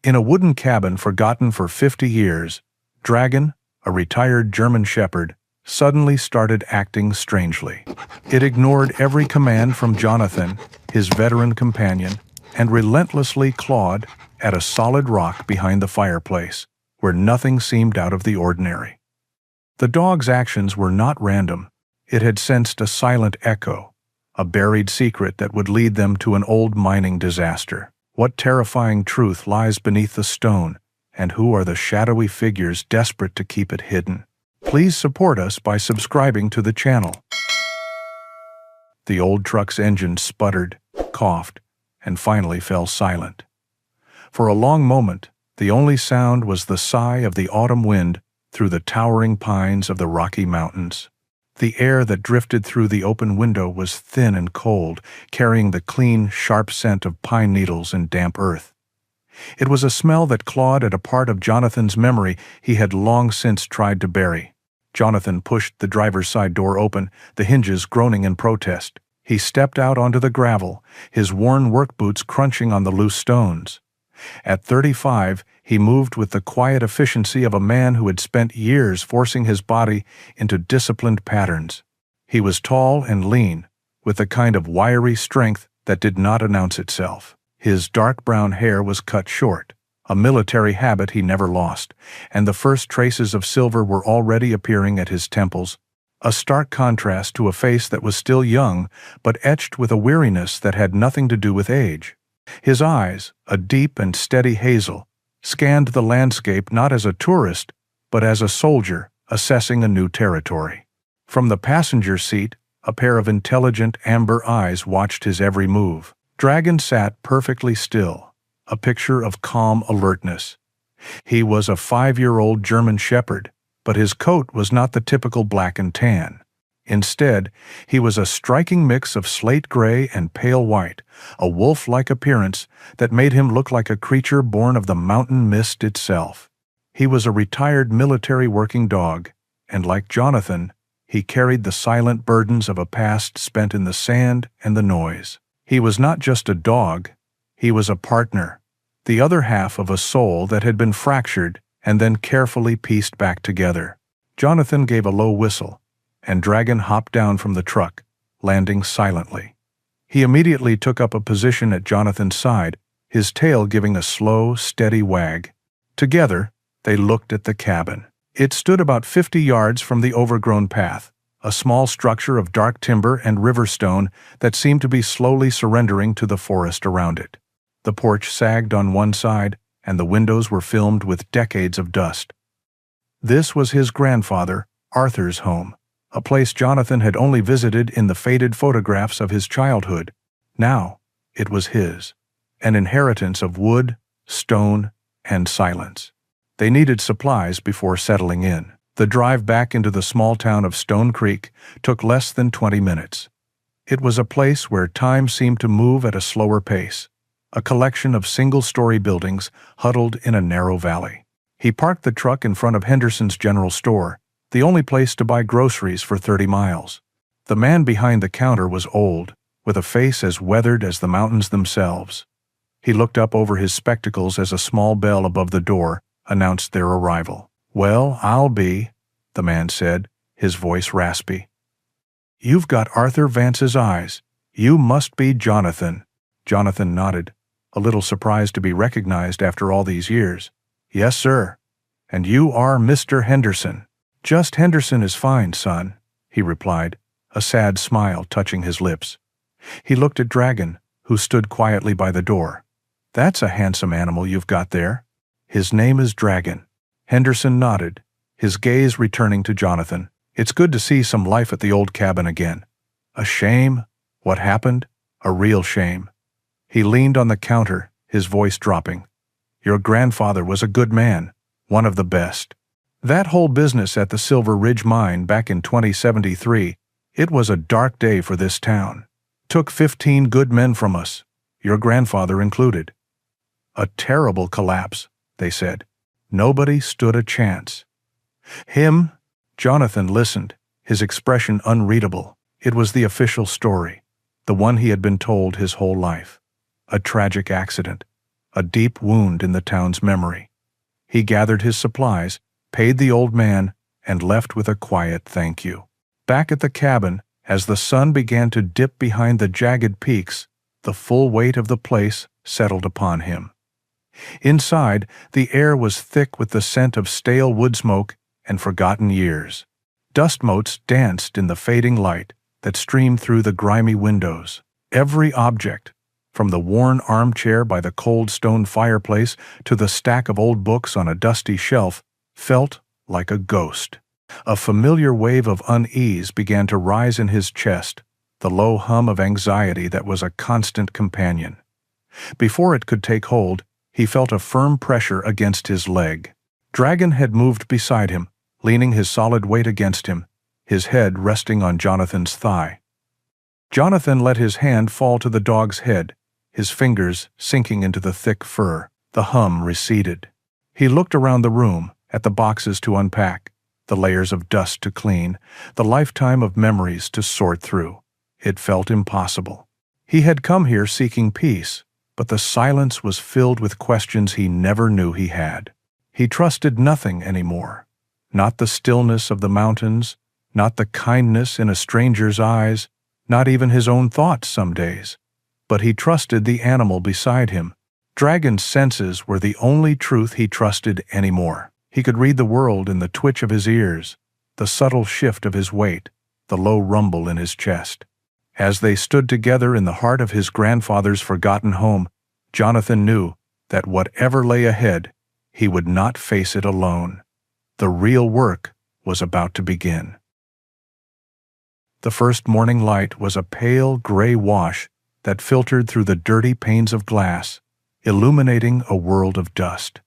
In a wooden cabin forgotten for 50 years, Dragon, a retired German shepherd, suddenly started acting strangely. It ignored every command from Jonathan, his veteran companion, and relentlessly clawed at a solid rock behind the fireplace, where nothing seemed out of the ordinary. The dog's actions were not random. It had sensed a silent echo, a buried secret that would lead them to an old mining disaster. What terrifying truth lies beneath the stone, and who are the shadowy figures desperate to keep it hidden? Please support us by subscribing to the channel. The old truck's engine sputtered, coughed, and finally fell silent. For a long moment, the only sound was the sigh of the autumn wind through the towering pines of the Rocky Mountains. The air that drifted through the open window was thin and cold, carrying the clean, sharp scent of pine needles and damp earth. It was a smell that clawed at a part of Jonathan's memory he had long since tried to bury. Jonathan pushed the driver's side door open, the hinges groaning in protest. He stepped out onto the gravel, his worn work boots crunching on the loose stones. At 35, he moved with the quiet efficiency of a man who had spent years forcing his body into disciplined patterns. He was tall and lean, with the kind of wiry strength that did not announce itself. His dark brown hair was cut short, a military habit he never lost, and the first traces of silver were already appearing at his temples, a stark contrast to a face that was still young but etched with a weariness that had nothing to do with age. His eyes, a deep and steady hazel, scanned the landscape not as a tourist, but as a soldier assessing a new territory. From the passenger seat, a pair of intelligent amber eyes watched his every move. Dragon sat perfectly still, a picture of calm alertness. He was a 5-year-old German shepherd, but his coat was not the typical black and tan. Instead, he was a striking mix of slate gray and pale white, a wolf-like appearance that made him look like a creature born of the mountain mist itself. He was a retired military working dog, and like Jonathan, he carried the silent burdens of a past spent in the sand and the noise. He was not just a dog, he was a partner, the other half of a soul that had been fractured and then carefully pieced back together. Jonathan gave a low whistle, and Dragon hopped down from the truck, landing silently. He immediately took up a position at Jonathan's side, his tail giving a slow, steady wag. Together, they looked at the cabin. It stood about 50 yards from the overgrown path, a small structure of dark timber and river stone that seemed to be slowly surrendering to the forest around it. The porch sagged on one side, and the windows were filmed with decades of dust. This was his grandfather, Arthur's home, a place Jonathan had only visited in the faded photographs of his childhood. Now, it was his, an inheritance of wood, stone, and silence. They needed supplies before settling in. The drive back into the small town of Stone Creek took less than 20 minutes. It was a place where time seemed to move at a slower pace, a collection of single-story buildings huddled in a narrow valley. He parked the truck in front of Henderson's General Store, the only place to buy groceries for 30 miles. The man behind the counter was old, with a face as weathered as the mountains themselves. He looked up over his spectacles as a small bell above the door announced their arrival. "Well, I'll be," the man said, his voice raspy. "You've got Arthur Vance's eyes. You must be Jonathan." Jonathan nodded, a little surprised to be recognized after all these years. "Yes, sir. And you are Mr. Henderson." "Just Henderson is fine, son," he replied, a sad smile touching his lips. He looked at Dragon, who stood quietly by the door. "That's a handsome animal you've got there." "His name is Dragon." Henderson nodded, his gaze returning to Jonathan. "It's good to see some life at the old cabin again." "A shame? What happened?" "A real shame." He leaned on the counter, his voice dropping. "Your grandfather was a good man, one of the best. That whole business at the Silver Ridge Mine back in 2073, it was a dark day for this town. Took 15 good men from us, your grandfather included. A terrible collapse, they said. Nobody stood a chance. Him? Jonathan listened, his expression unreadable. It was the official story, the one he had been told his whole life. A tragic accident. a deep wound in the town's memory. He gathered his supplies, paid the old man, and left with a quiet thank you. Back at the cabin, as the sun began to dip behind the jagged peaks, the full weight of the place settled upon him. Inside, the air was thick with the scent of stale wood smoke and forgotten years. Dust motes danced in the fading light that streamed through the grimy windows. Every object, from the worn armchair by the cold stone fireplace to the stack of old books on a dusty shelf, felt like a ghost. A familiar wave of unease began to rise in his chest, the low hum of anxiety that was a constant companion. Before it could take hold, he felt a firm pressure against his leg. Dragon had moved beside him, leaning his solid weight against him, his head resting on Jonathan's thigh. Jonathan let his hand fall to the dog's head, his fingers sinking into the thick fur. The hum receded. He looked around the room, at the boxes to unpack, the layers of dust to clean, the lifetime of memories to sort through. It felt impossible. He had come here seeking peace, but the silence was filled with questions he never knew he had. He trusted nothing anymore. Not the stillness of the mountains, not the kindness in a stranger's eyes, not even his own thoughts some days. But he trusted the animal beside him. Dragon's senses were the only truth he trusted anymore. He could read the world in the twitch of his ears, the subtle shift of his weight, the low rumble in his chest. As they stood together in the heart of his grandfather's forgotten home, Jonathan knew that whatever lay ahead, he would not face it alone. The real work was about to begin. The first morning light was a pale gray wash that filtered through the dirty panes of glass, illuminating a world of dust.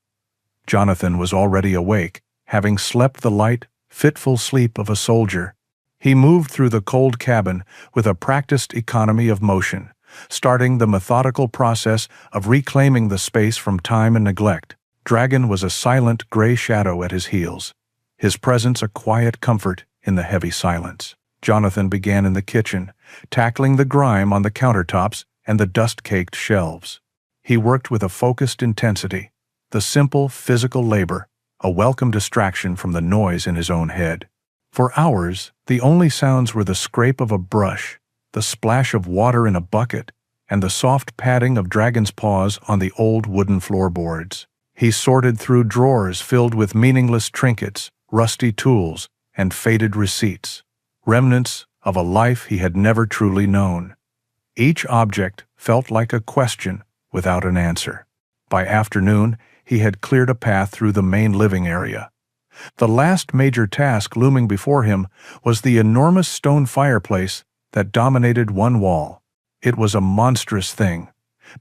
Jonathan was already awake, having slept the light, fitful sleep of a soldier. He moved through the cold cabin with a practiced economy of motion, starting the methodical process of reclaiming the space from time and neglect. Dragon was a silent gray shadow at his heels, his presence a quiet comfort in the heavy silence. Jonathan began in the kitchen, tackling the grime on the countertops and the dust-caked shelves. He worked with a focused intensity, the simple physical labor, a welcome distraction from the noise in his own head. For hours, the only sounds were the scrape of a brush, the splash of water in a bucket, and the soft padding of Dragon's paws on the old wooden floorboards. He sorted through drawers filled with meaningless trinkets, rusty tools, and faded receipts, remnants of a life he had never truly known. Each object felt like a question without an answer. By afternoon, he had cleared a path through the main living area. The last major task looming before him was the enormous stone fireplace that dominated one wall. It was a monstrous thing,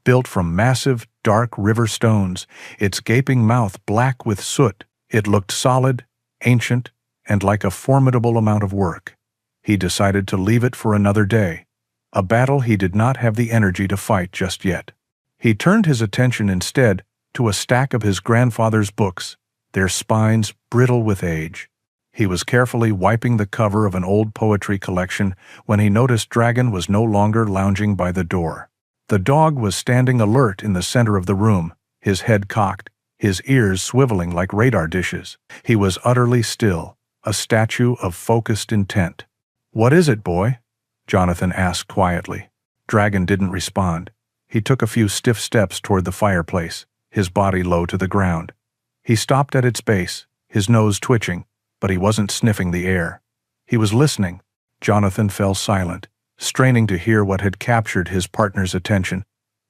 built from massive, dark river stones, its gaping mouth black with soot. It looked solid, ancient, and like a formidable amount of work. He decided to leave it for another day, a battle he did not have the energy to fight just yet. He turned his attention instead to a stack of his grandfather's books, their spines brittle with age. He was carefully wiping the cover of an old poetry collection when he noticed Dragon was no longer lounging by the door. The dog was standing alert in the center of the room, his head cocked, his ears swiveling like radar dishes. He was utterly still, a statue of focused intent. "What is it, boy?" Jonathan asked quietly. Dragon didn't respond. He took a few stiff steps toward the fireplace, his body low to the ground. He stopped at its base, his nose twitching, but he wasn't sniffing the air. He was listening. Jonathan fell silent, straining to hear what had captured his partner's attention,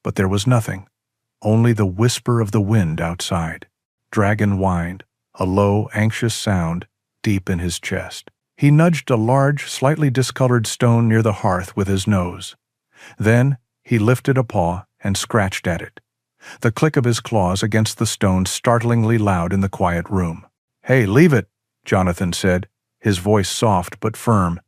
but there was nothing, only the whisper of the wind outside. Dragon whined, a low, anxious sound deep in his chest. He nudged a large, slightly discolored stone near the hearth with his nose. Then he lifted a paw and scratched at it, the click of his claws against the stone startlingly loud in the quiet room. "Hey, leave it," Jonathan said, his voice soft but firm.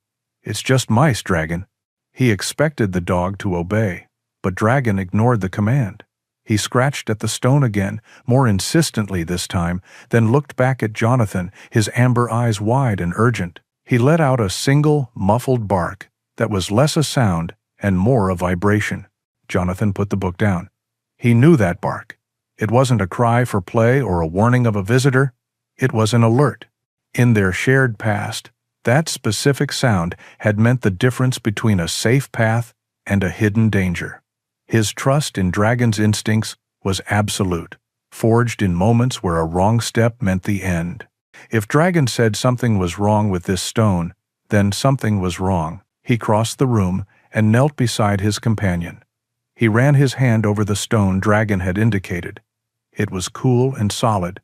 "It's just mice, Dragon." He expected the dog to obey, but Dragon ignored the command. He scratched at the stone again, more insistently this time, then looked back at Jonathan, his amber eyes wide and urgent. He let out a single, muffled bark that was less a sound and more a vibration. Jonathan put the book down. He knew that bark. It wasn't a cry for play or a warning of a visitor. It was an alert. In their shared past, that specific sound had meant the difference between a safe path and a hidden danger. His trust in Dragon's instincts was absolute, forged in moments where a wrong step meant the end. If Dragon said something was wrong with this stone, then something was wrong. He crossed the room and knelt beside his companion. He ran his hand over the stone Dragon had indicated. It was cool and solid,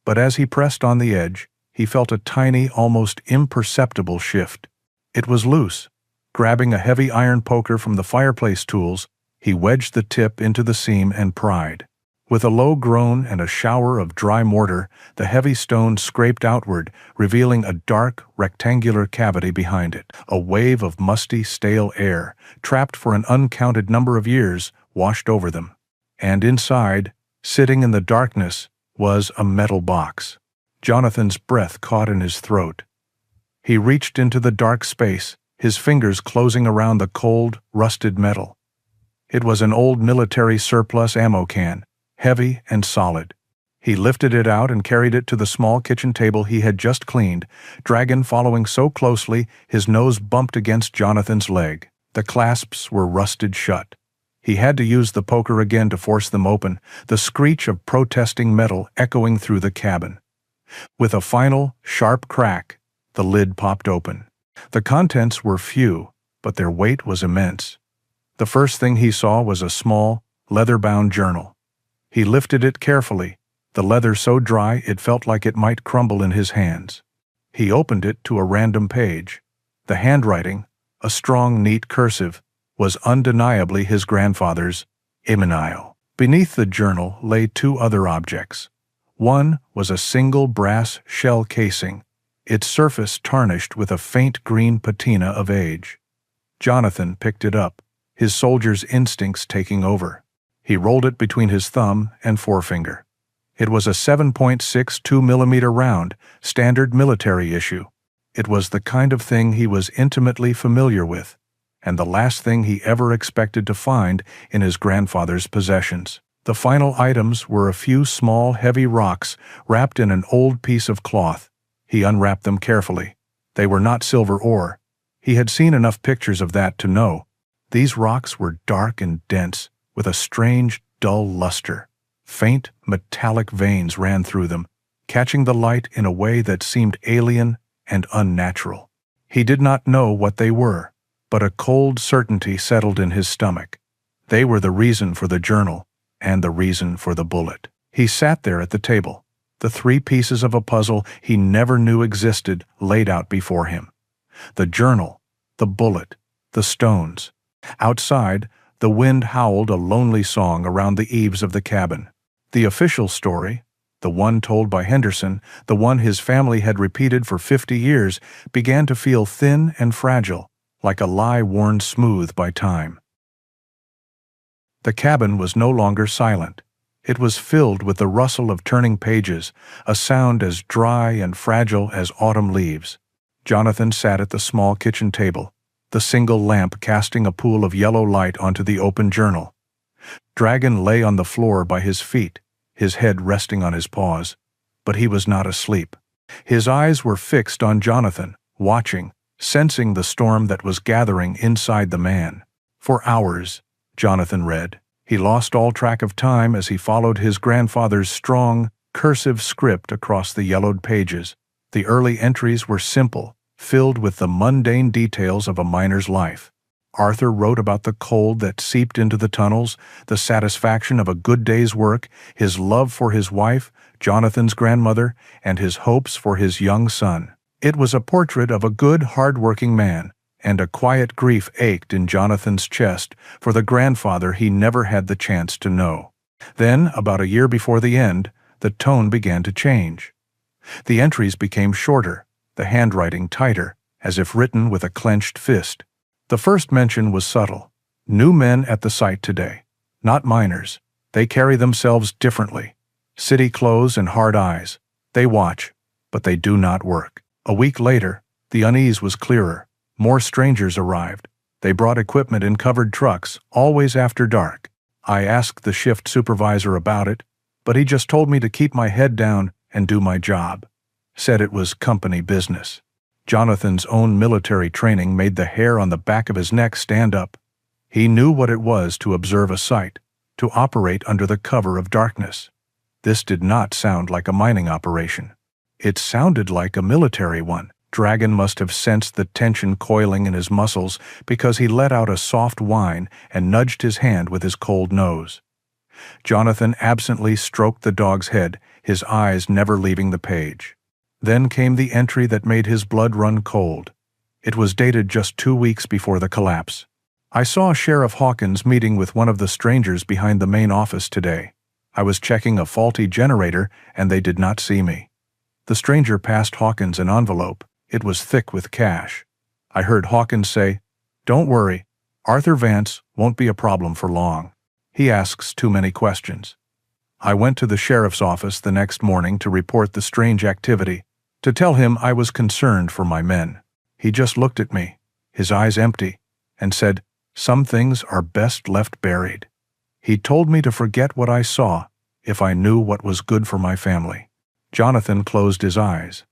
but as he pressed on the edge, he felt a tiny, almost imperceptible shift. It was loose. Grabbing a heavy iron poker from the fireplace tools, he wedged the tip into the seam and pried. With a low groan and a shower of dry mortar, the heavy stone scraped outward, revealing a dark, rectangular cavity behind it. A wave of musty, stale air, trapped for an uncounted number of years, washed over them. And inside, sitting in the darkness, was a metal box. Jonathan's breath caught in his throat. He reached into the dark space, his fingers closing around the cold, rusted metal. It was an old military surplus ammo can, heavy and solid. He lifted it out and carried it to the small kitchen table he had just cleaned, Dragon following so closely his nose bumped against Jonathan's leg. The clasps were rusted shut. He had to use the poker again to force them open, the screech of protesting metal echoing through the cabin. With a final, sharp crack, the lid popped open. The contents were few, but their weight was immense. The first thing he saw was a small, leather-bound journal. He lifted it carefully, the leather so dry it felt like it might crumble in his hands. He opened it to a random page. The handwriting, a strong, neat cursive, was undeniably his grandfather's, Emmanuel. Beneath the journal lay two other objects. One was a single brass shell casing, its surface tarnished with a faint green patina of age. Jonathan picked it up, his soldier's instincts taking over. He rolled it between his thumb and forefinger. It was a 7.62mm round, standard military issue. It was the kind of thing he was intimately familiar with, and the last thing he ever expected to find in his grandfather's possessions. The final items were a few small, heavy rocks wrapped in an old piece of cloth. He unwrapped them carefully. They were not silver ore. He had seen enough pictures of that to know. These rocks were dark and dense, with a strange, dull luster. Faint, metallic veins ran through them, catching the light in a way that seemed alien and unnatural. He did not know what they were, but a cold certainty settled in his stomach. They were the reason for the journal, and the reason for the bullet. He sat there at the table, the three pieces of a puzzle he never knew existed laid out before him. The journal, the bullet, the stones. Outside, the wind howled a lonely song around the eaves of the cabin. The official story, the one told by Henderson, the one his family had repeated for 50 years, began to feel thin and fragile, like a lie worn smooth by time. The cabin was no longer silent. It was filled with the rustle of turning pages, a sound as dry and fragile as autumn leaves. Jonathan sat at the small kitchen table, the single lamp casting a pool of yellow light onto the open journal. Dragon lay on the floor by his feet, his head resting on his paws, but he was not asleep. His eyes were fixed on Jonathan, watching, sensing the storm that was gathering inside the man. For hours, Jonathan read. He lost all track of time as he followed his grandfather's strong, cursive script across the yellowed pages. The early entries were simple, filled with the mundane details of a miner's life. Arthur wrote about the cold that seeped into the tunnels, the satisfaction of a good day's work, his love for his wife, Jonathan's grandmother, and his hopes for his young son. It was a portrait of a good, hard-working man, and a quiet grief ached in Jonathan's chest for the grandfather he never had the chance to know. Then, about a year before the end, the tone began to change. The entries became shorter, the handwriting tighter, as if written with a clenched fist. The first mention was subtle. New men at the site today. Not miners. They carry themselves differently. City clothes and hard eyes. They watch, but they do not work. A week later, the unease was clearer. More strangers arrived. They brought equipment in covered trucks, always after dark. I asked the shift supervisor about it. but he just told me to keep my head down and do my job. Said it was company business. Jonathan's own military training made the hair on the back of his neck stand up. He knew what it was to observe a sight, to operate under the cover of darkness. This did not sound like a mining operation. It sounded like a military one. Dragon must have sensed the tension coiling in his muscles because he let out a soft whine and nudged his hand with his cold nose. Jonathan absently stroked the dog's head, his eyes never leaving the page. Then came the entry that made his blood run cold. It was dated just 2 weeks before the collapse. I saw Sheriff Hawkins meeting with one of the strangers behind the main office today. I was checking a faulty generator and they did not see me. The stranger passed Hawkins an envelope. It was thick with cash. I heard Hawkins say, "Don't worry, Arthur Vance won't be a problem for long. He asks too many questions." I went to the sheriff's office the next morning to report the strange activity, to tell him I was concerned for my men. He just looked at me, his eyes empty, and said, "Some things are best left buried." He told me to forget what I saw if I knew what was good for my family. Jonathan closed his eyes.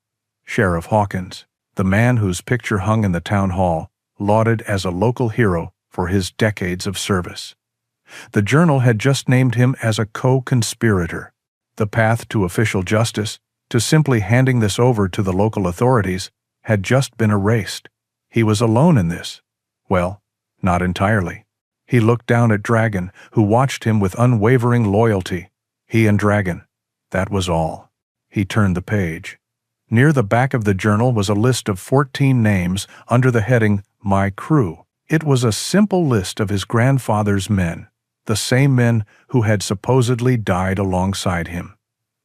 Sheriff Hawkins, the man whose picture hung in the town hall, lauded as a local hero for his decades of service. The Journal had just named him as a co-conspirator. The path to official justice, to simply handing this over to the local authorities, had just been erased. He was alone in this. Well, not entirely. He looked down at Dragon, who watched him with unwavering loyalty. He and Dragon. That was all. He turned the page. Near the back of the Journal was a list of 14 names under the heading, "My Crew." It was a simple list of his grandfather's men, the same men who had supposedly died alongside him.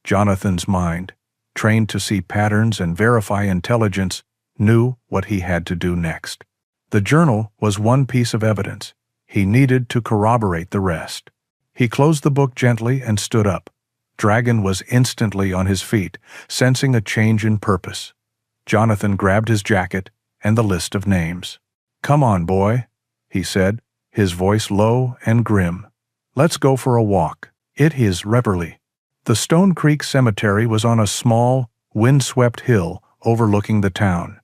Jonathan's mind, trained to see patterns and verify intelligence, knew what he had to do next. The Journal was one piece of evidence. He needed to corroborate the rest. He closed the book gently and stood up. Dragon was instantly on his feet, sensing a change in purpose. Jonathan grabbed his jacket and the list of names. "Come on, boy," he said, his voice low and grim. "Let's go for a walk. It is Reverly." The Stone Creek Cemetery was on a small, wind-swept hill overlooking the town.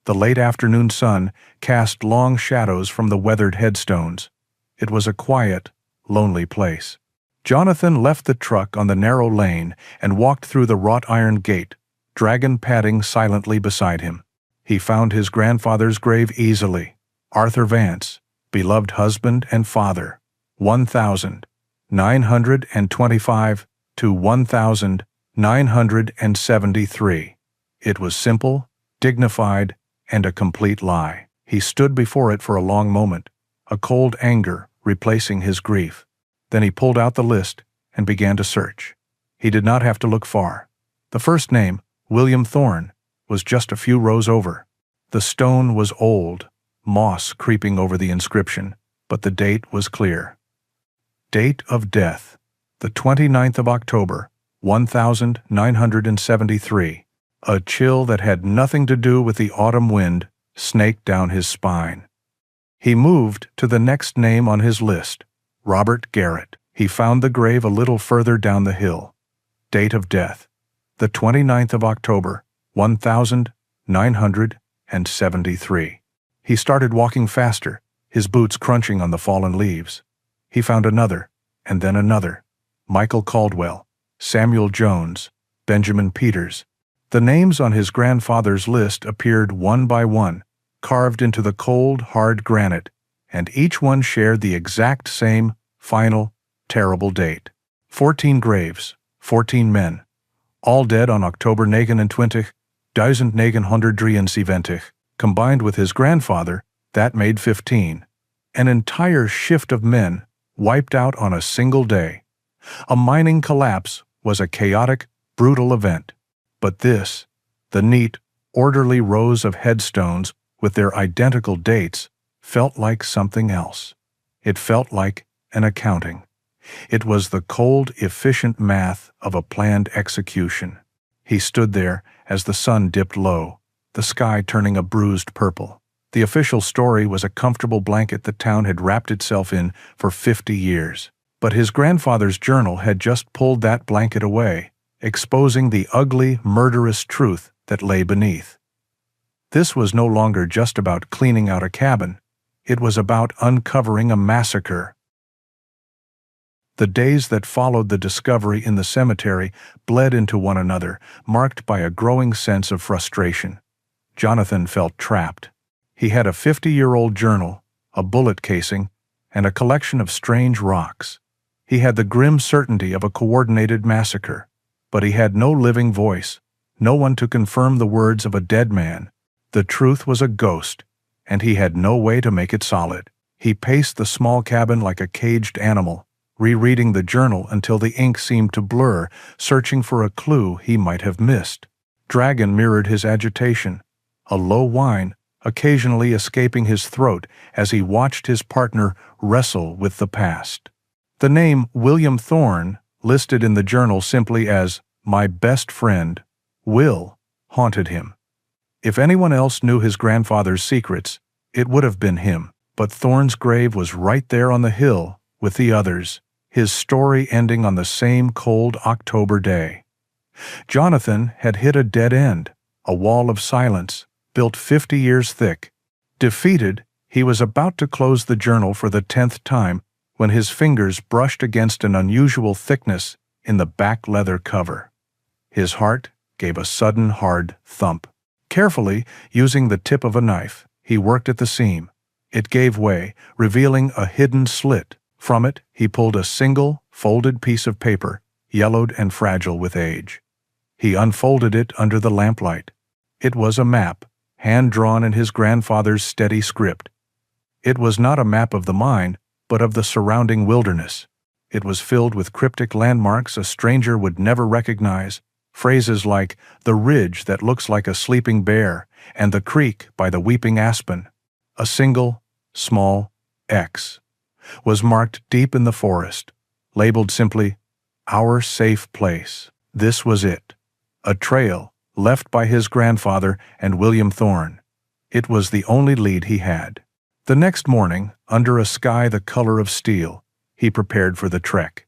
The late afternoon sun cast long shadows from the weathered headstones. It was a quiet, lonely place. Jonathan left the truck on the narrow lane and walked through the wrought iron gate, Dragon padding silently beside him. He found his grandfather's grave easily. Arthur Vance, beloved husband and father, 1925 to 1973. It was simple, dignified, and a complete lie. He stood before it for a long moment, a cold anger replacing his grief. Then he pulled out the list and began to search. He did not have to look far. The first name, William Thorne, was just a few rows over. The stone was old, moss creeping over the inscription, but the date was clear. Date of death, the 29th of October, 1973. A chill that had nothing to do with the autumn wind snaked down his spine. He moved to the next name on his list, Robert Garrett. He found the grave a little further down the hill. Date of death, the 29th of October, 1973. He started walking faster, his boots crunching on the fallen leaves. He found another, and then another. Michael Caldwell, Samuel Jones, Benjamin Peters. The names on his grandfather's list appeared one by one, carved into the cold, hard granite, and each one shared the exact same, final, terrible date. 14 graves, 14 men, all dead on October 29, 1973. Combined with his grandfather, that made 15. An entire shift of men wiped out on a single day. A mining collapse was a chaotic, brutal event. But this, the neat, orderly rows of headstones with their identical dates, felt like something else. It felt like an accounting. It was the cold, efficient math of a planned execution. He stood there as the sun dipped low, the sky turning a bruised purple. The official story was a comfortable blanket the town had wrapped itself in for 50 years. But his grandfather's journal had just pulled that blanket away, exposing the ugly, murderous truth that lay beneath. This was no longer just about cleaning out a cabin. It was about uncovering a massacre. The days that followed the discovery in the cemetery bled into one another, marked by a growing sense of frustration. Jonathan felt trapped. He had a 50-year-old journal, a bullet casing, and a collection of strange rocks. He had the grim certainty of a coordinated massacre, but he had no living voice, no one to confirm the words of a dead man. The truth was a ghost, and he had no way to make it solid. He paced the small cabin like a caged animal, rereading the journal until the ink seemed to blur, searching for a clue he might have missed. Dragon mirrored his agitation, a low whine occasionally escaping his throat as he watched his partner wrestle with the past. The name William Thorne, listed in the journal simply as "my best friend, Will," haunted him. If anyone else knew his grandfather's secrets, it would have been him. But Thorne's grave was right there on the hill with the others, his story ending on the same cold October day. Jonathan had hit a dead end, a wall of silence, built 50 years thick. Defeated, he was about to close the journal for the 10th time when his fingers brushed against an unusual thickness in the back leather cover. His heart gave a sudden hard thump. Carefully, using the tip of a knife, he worked at the seam. It gave way, revealing a hidden slit. From it, he pulled a single, folded piece of paper, yellowed and fragile with age. He unfolded it under the lamplight. It was a map, hand-drawn in his grandfather's steady script. It was not a map of the mine, but of the surrounding wilderness. It was filled with cryptic landmarks a stranger would never recognize, phrases like "the ridge that looks like a sleeping bear" and "the creek by the weeping aspen." A single, small X was marked deep in the forest, labeled simply, "Our safe place." This was it. A trail left by his grandfather and William Thorne. It was the only lead he had. The next morning, under a sky the color of steel, he prepared for the trek.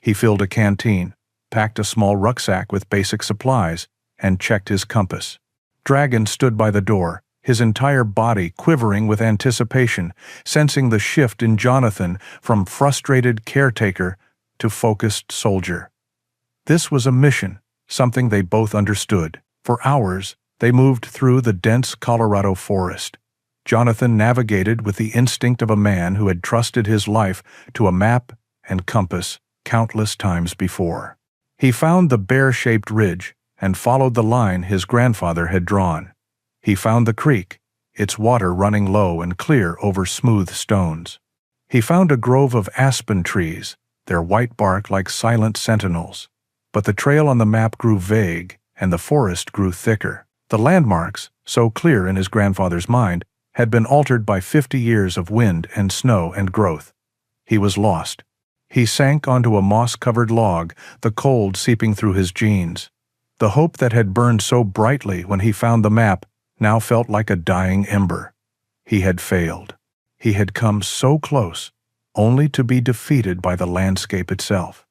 He filled a canteen, packed a small rucksack with basic supplies, and checked his compass. Dragon stood by the door, his entire body quivering with anticipation, sensing the shift in Jonathan from frustrated caretaker to focused soldier. This was a mission, something they both understood. For hours, they moved through the dense Colorado forest. Jonathan navigated with the instinct of a man who had trusted his life to a map and compass countless times before. He found the bear-shaped ridge and followed the line his grandfather had drawn. He found the creek, its water running low and clear over smooth stones. He found a grove of aspen trees, their white bark like silent sentinels. But the trail on the map grew vague, and the forest grew thicker. The landmarks, so clear in his grandfather's mind, had been altered by 50 years of wind and snow and growth. He was lost. He sank onto a moss-covered log, the cold seeping through his jeans. The hope that had burned so brightly when he found the map now felt like a dying ember. He had failed. He had come so close, only to be defeated by the landscape itself.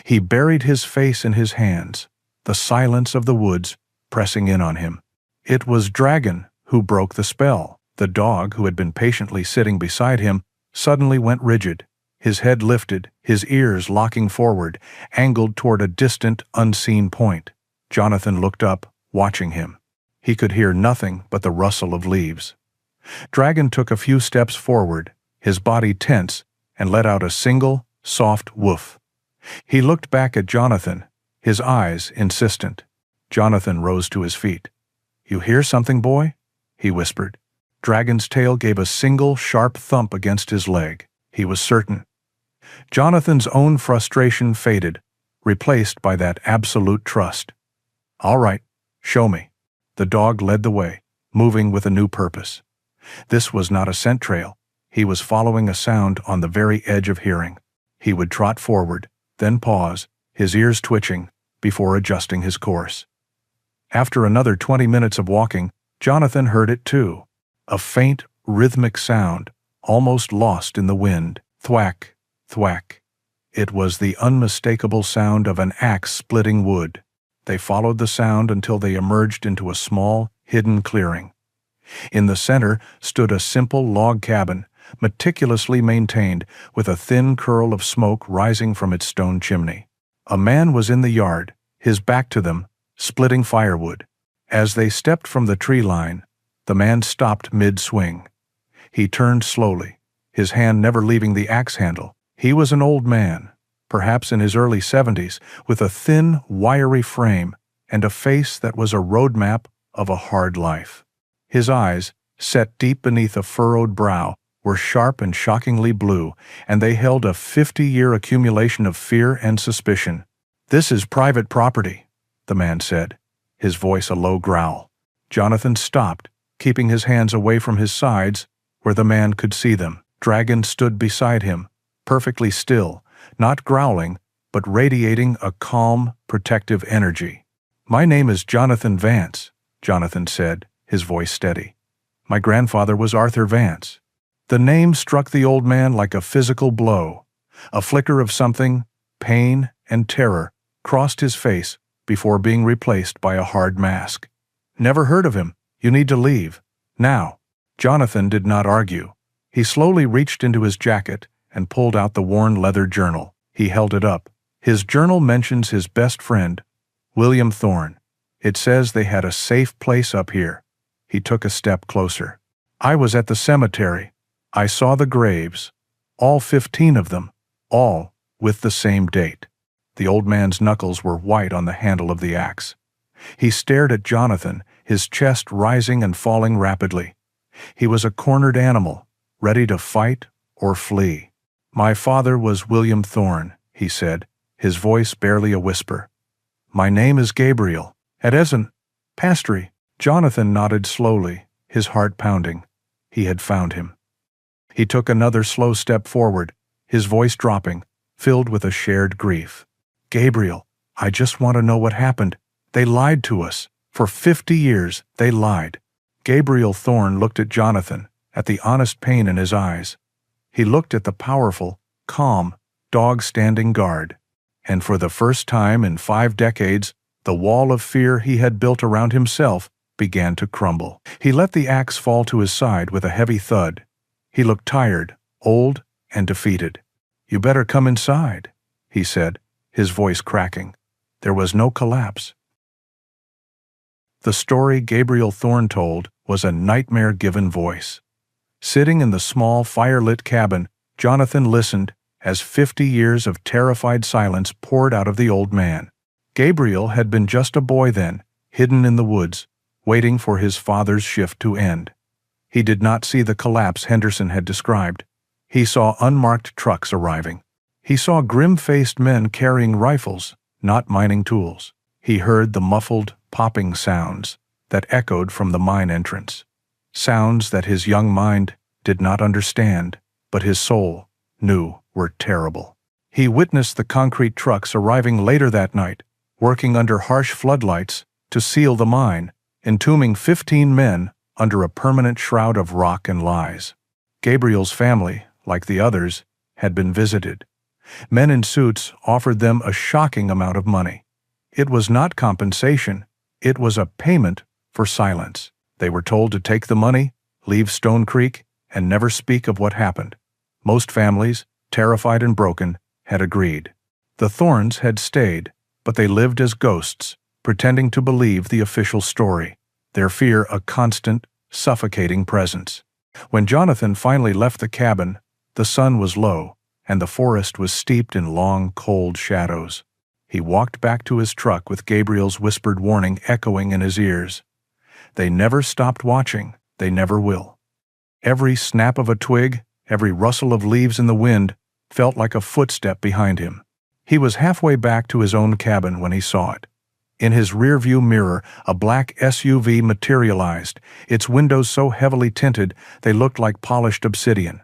He buried his face in his hands, the silence of the woods pressing in on him. It was Dragon who broke the spell. The dog, who had been patiently sitting beside him, suddenly went rigid, his head lifted, his ears locking forward, angled toward a distant, unseen point. Jonathan looked up, watching him. He could hear nothing but the rustle of leaves. Dragon took a few steps forward, his body tense, and let out a single, soft woof. He looked back at Jonathan, his eyes insistent. Jonathan rose to his feet. "You hear something, boy?" he whispered. Dragon's tail gave a single, sharp thump against his leg. He was certain. Jonathan's own frustration faded, replaced by that absolute trust. "All right, show me." The dog led the way, moving with a new purpose. This was not a scent trail. He was following a sound on the very edge of hearing. He would trot forward, then pause, his ears twitching, before adjusting his course. After another 20 minutes of walking, Jonathan heard it too. A faint, rhythmic sound, almost lost in the wind. Thwack, thwack. It was the unmistakable sound of an axe splitting wood. They followed the sound until they emerged into a small, hidden clearing. In the center stood a simple log cabin, meticulously maintained, with a thin curl of smoke rising from its stone chimney. A man was in the yard, his back to them, splitting firewood. As they stepped from the tree line, the man stopped mid-swing. He turned slowly, his hand never leaving the axe handle. He was an old man, perhaps in his early 70s, with a thin, wiry frame and a face that was a roadmap of a hard life. His eyes, set deep beneath a furrowed brow, were sharp and shockingly blue, and they held a 50-year accumulation of fear and suspicion. "This is private property," the man said, his voice a low growl. Jonathan stopped, keeping his hands away from his sides, where the man could see them. Dragon stood beside him, perfectly still, not growling, but radiating a calm, protective energy. "My name is Jonathan Vance," Jonathan said, his voice steady. "My grandfather was Arthur Vance." The name struck the old man like a physical blow. A flicker of something, pain and terror, crossed his face before being replaced by a hard mask. "Never heard of him. You need to leave. Now." Jonathan did not argue. He slowly reached into his jacket and pulled out the worn leather journal. He held it up. His journal mentions his best friend, William Thorne. It says they had a safe place up here. He took a step closer. "I was at the cemetery. I saw the graves, all 15 of them, all with the same date." The old man's knuckles were white on the handle of the axe. He stared at Jonathan, his chest rising and falling rapidly. He was a cornered animal, ready to fight or flee. "My father was William Thorne," he said, his voice barely a whisper. "My name is Gabriel. At Essen, Pastry." Jonathan nodded slowly, his heart pounding. He had found him. He took another slow step forward, his voice dropping, filled with a shared grief. "Gabriel, I just want to know what happened. They lied to us. For 50 years, they lied." Gabriel Thorne looked at Jonathan, at the honest pain in his eyes. He looked at the powerful, calm, dog standing guard. And for the first time in 5 decades, the wall of fear he had built around himself began to crumble. He let the axe fall to his side with a heavy thud. He looked tired, old, and defeated. "You better come inside," he said, his voice cracking. There was no collapse. The story Gabriel Thorne told was a nightmare-given voice. Sitting in the small, fire-lit cabin, Jonathan listened as 50 years of terrified silence poured out of the old man. Gabriel had been just a boy then, hidden in the woods, waiting for his father's shift to end. He did not see the collapse Henderson had described. He saw unmarked trucks arriving. He saw grim-faced men carrying rifles, not mining tools. He heard the muffled, popping sounds that echoed from the mine entrance. Sounds that his young mind did not understand, but his soul knew were terrible. He witnessed the concrete trucks arriving later that night, working under harsh floodlights to seal the mine, entombing 15 men under a permanent shroud of rock and lies. Gabriel's family, like the others, had been visited. Men in suits offered them a shocking amount of money. It was not compensation, it was a payment for silence. They were told to take the money, leave Stone Creek, and never speak of what happened. Most families, terrified and broken, had agreed. The Thornes had stayed, but they lived as ghosts, pretending to believe the official story, their fear a constant, suffocating presence. When Jonathan finally left the cabin, the sun was low, and the forest was steeped in long, cold shadows. He walked back to his truck with Gabriel's whispered warning echoing in his ears. They never stopped watching, they never will. Every snap of a twig, every rustle of leaves in the wind, felt like a footstep behind him. He was halfway back to his own cabin when he saw it. In his rearview mirror, a black SUV materialized, its windows so heavily tinted they looked like polished obsidian.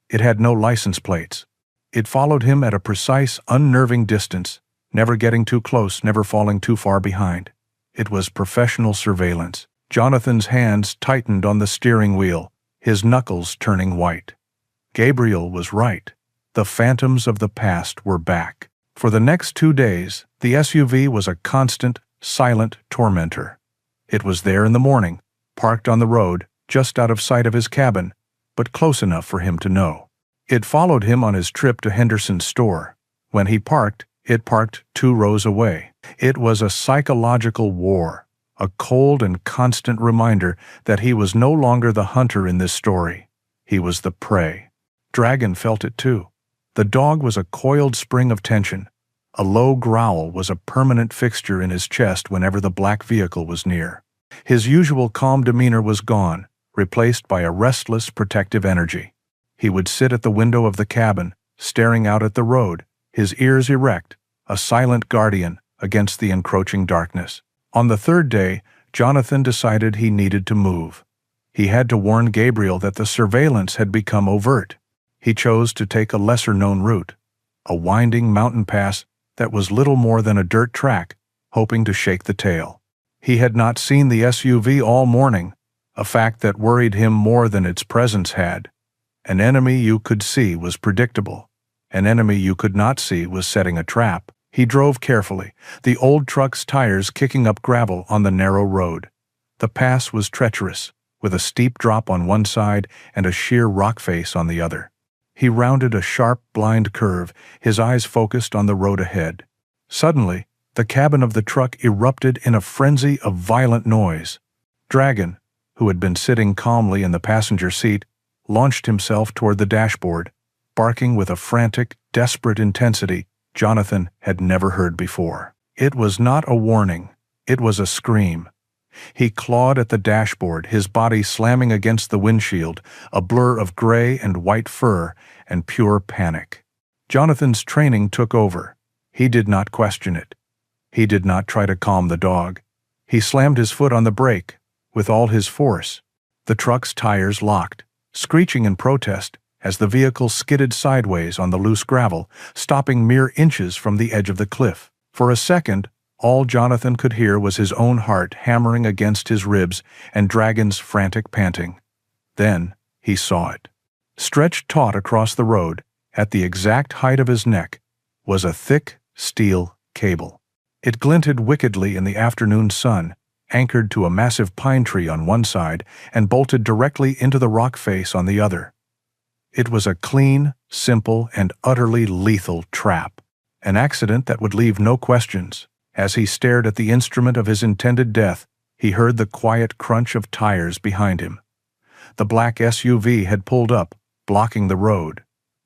It had no license plates. It followed him at a precise, unnerving distance, never getting too close, never falling too far behind. It was professional surveillance. Jonathan's hands tightened on the steering wheel, his knuckles turning white. Gabriel was right. The phantoms of the past were back. For the next 2 days, the SUV was a constant, silent tormentor. It was there in the morning, parked on the road, just out of sight of his cabin, but close enough for him to know. It followed him on his trip to Henderson's store. When he parked, it parked 2 rows away. It was a psychological war, a cold and constant reminder that he was no longer the hunter in this story. He was the prey. Dragon felt it too. The dog was a coiled spring of tension. A low growl was a permanent fixture in his chest whenever the black vehicle was near. His usual calm demeanor was gone, replaced by a restless, protective energy. He would sit at the window of the cabin, staring out at the road, his ears erect, a silent guardian against the encroaching darkness. On the 3rd day, Jonathan decided he needed to move. He had to warn Gabriel that the surveillance had become overt. He chose to take a lesser-known route, a winding mountain pass that was little more than a dirt track, hoping to shake the tail. He had not seen the SUV all morning, a fact that worried him more than its presence had. An enemy you could see was predictable. An enemy you could not see was setting a trap. He drove carefully, the old truck's tires kicking up gravel on the narrow road. The pass was treacherous, with a steep drop on one side and a sheer rock face on the other. He rounded a sharp, blind curve, his eyes focused on the road ahead. Suddenly, the cabin of the truck erupted in a frenzy of violent noise. Dragon, who had been sitting calmly in the passenger seat, launched himself toward the dashboard, barking with a frantic, desperate intensity Jonathan had never heard before. It was not a warning, it was a scream. He clawed at the dashboard, his body slamming against the windshield, a blur of gray and white fur and pure panic. Jonathan's training took over. He did not question it. He did not try to calm the dog. He slammed his foot on the brake with all his force. The truck's tires locked, screeching in protest as the vehicle skidded sideways on the loose gravel, stopping mere inches from the edge of the cliff. For a second, all Jonathan could hear was his own heart hammering against his ribs and Dragon's frantic panting. Then he saw it. Stretched taut across the road, at the exact height of his neck, was a thick steel cable. It glinted wickedly in the afternoon sun, anchored to a massive pine tree on one side and bolted directly into the rock face on the other. It was a clean, simple, and utterly lethal trap, an accident that would leave no questions. As he stared at the instrument of his intended death, he heard the quiet crunch of tires behind him. The black SUV had pulled up, blocking the road.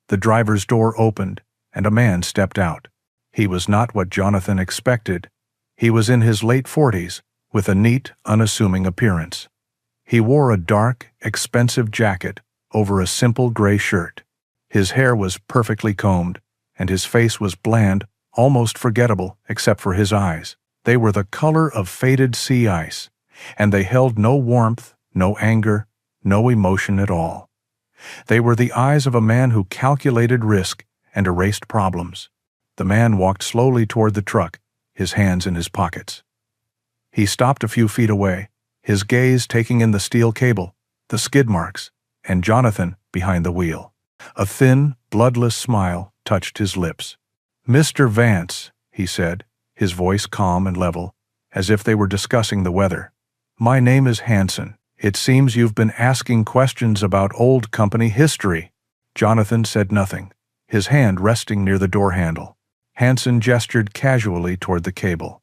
The driver's door opened, and a man stepped out. He was not what Jonathan expected. He was in his late 40s, with a neat, unassuming appearance. He wore a dark, expensive jacket over a simple gray shirt. His hair was perfectly combed, and his face was bland, almost forgettable except for his eyes. They were the color of faded sea ice, and they held no warmth, no anger, no emotion at all. They were the eyes of a man who calculated risk and erased problems. The man walked slowly toward the truck, his hands in his pockets. He stopped a few feet away, his gaze taking in the steel cable, the skid marks, and Jonathan behind the wheel. A thin, bloodless smile touched his lips. "Mr. Vance," he said, his voice calm and level, as if they were discussing the weather. "My name is Hanson. It seems you've been asking questions about old company history." Jonathan said nothing, his hand resting near the door handle. Hanson gestured casually toward the cable.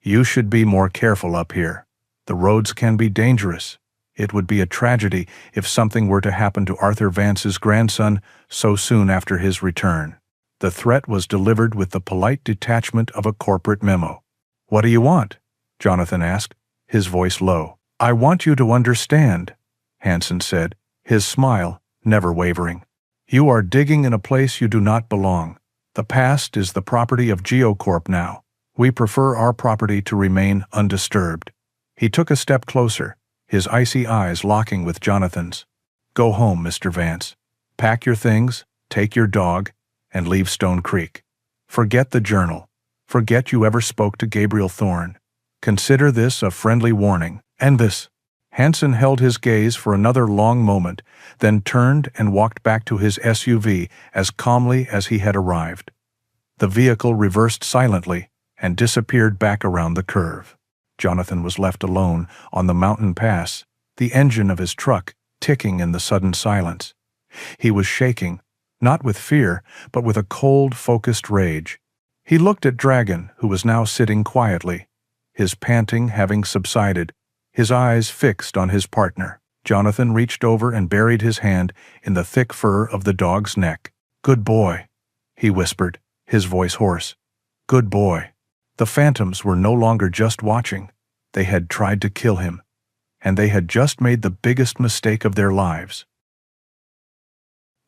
"You should be more careful up here. The roads can be dangerous. It would be a tragedy if something were to happen to Arthur Vance's grandson so soon after his return." The threat was delivered with the polite detachment of a corporate memo. "What do you want?" Jonathan asked, his voice low. "I want you to understand," Hanson said, his smile never wavering. "You are digging in a place you do not belong. The past is the property of GeoCorp now. We prefer our property to remain undisturbed." He took a step closer, his icy eyes locking with Jonathan's. "Go home, Mr. Vance. Pack your things, take your dog, and leave Stone Creek. Forget the journal. Forget you ever spoke to Gabriel Thorne. Consider this a friendly warning. And this." Hansen held his gaze for another long moment, then turned and walked back to his SUV as calmly as he had arrived. The vehicle reversed silently and disappeared back around the curve. Jonathan was left alone on the mountain pass, the engine of his truck ticking in the sudden silence. He was shaking, not with fear, but with a cold, focused rage. He looked at Dragon, who was now sitting quietly, his panting having subsided, his eyes fixed on his partner. Jonathan reached over and buried his hand in the thick fur of the dog's neck. "Good boy," he whispered, his voice hoarse. "Good boy." The phantoms were no longer just watching. They had tried to kill him, and they had just made the biggest mistake of their lives.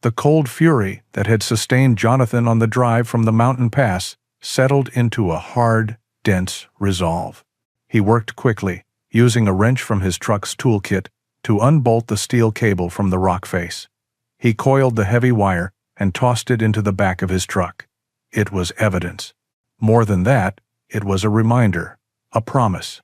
The cold fury that had sustained Jonathan on the drive from the mountain pass settled into a hard, dense resolve. He worked quickly, using a wrench from his truck's toolkit to unbolt the steel cable from the rock face. He coiled the heavy wire and tossed it into the back of his truck. It was evidence. More than that, it was a reminder, a promise.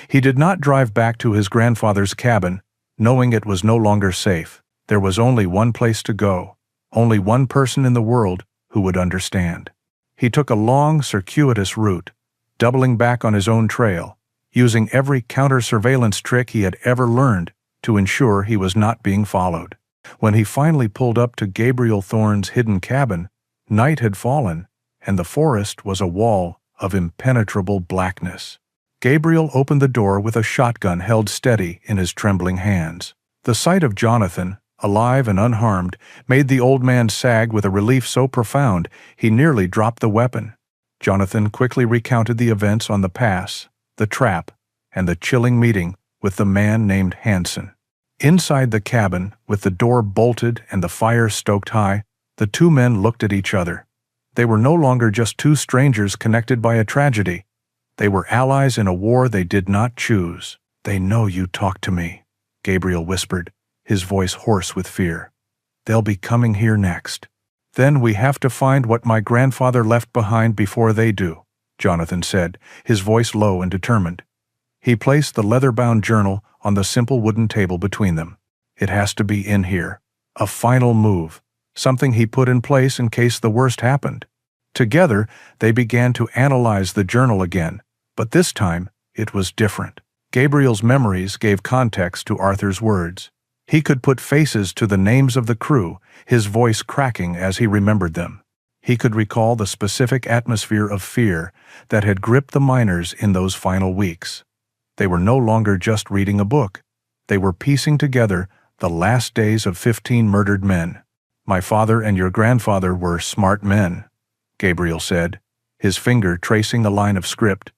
He did not drive back to his grandfather's cabin, knowing it was no longer safe. There was only one place to go, only one person in the world who would understand. He took a long, circuitous route, doubling back on his own trail, using every counter-surveillance trick he had ever learned to ensure he was not being followed. When he finally pulled up to Gabriel Thorne's hidden cabin, night had fallen, and the forest was a wall of impenetrable blackness. Gabriel opened the door with a shotgun held steady in his trembling hands. The sight of Jonathan, alive and unharmed, made the old man sag with a relief so profound he nearly dropped the weapon. Jonathan quickly recounted the events on the pass, the trap, and the chilling meeting with the man named Hansen. Inside the cabin, with the door bolted and the fire stoked high, the two men looked at each other. They were no longer just two strangers connected by a tragedy. They were allies in a war they did not choose. "They know you talked to me," Gabriel whispered, his voice hoarse with fear. "They'll be coming here next. Then we have to find what my grandfather left behind before they do," Jonathan said, his voice low and determined. He placed the leather-bound journal on the simple wooden table between them. "It has to be in here. A final move. Something he put in place in case the worst happened." Together, they began to analyze the journal again, but this time it was different. Gabriel's memories gave context to Arthur's words. He could put faces to the names of the crew, his voice cracking as he remembered them. He could recall the specific atmosphere of fear that had gripped the miners in those final weeks. They were no longer just reading a book. They were piecing together the last days of 15 murdered men. "My father and your grandfather were smart men," Gabriel said, his finger tracing a line of script.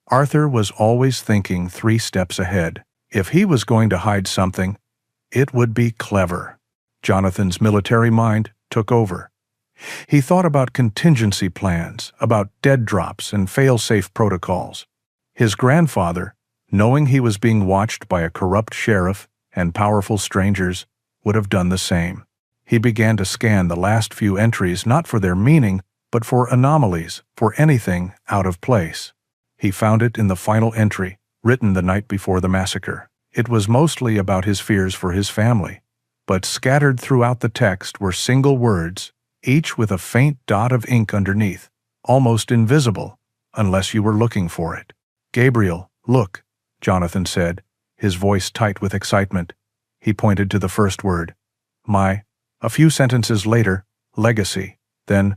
Arthur was always thinking 3 steps ahead. If he was going to hide something, it would be clever. Jonathan's military mind took over. He thought about contingency plans, about dead drops and fail-safe protocols. His grandfather, knowing he was being watched by a corrupt sheriff and powerful strangers, would have done the same. He began to scan the last few entries not for their meaning, but for anomalies, for anything out of place. He found it in the final entry, written the night before the massacre. It was mostly about his fears for his family, but scattered throughout the text were single words, each with a faint dot of ink underneath, almost invisible, unless you were looking for it. "Gabriel, look," Jonathan said, his voice tight with excitement. He pointed to the first word. A few sentences later, legacy, then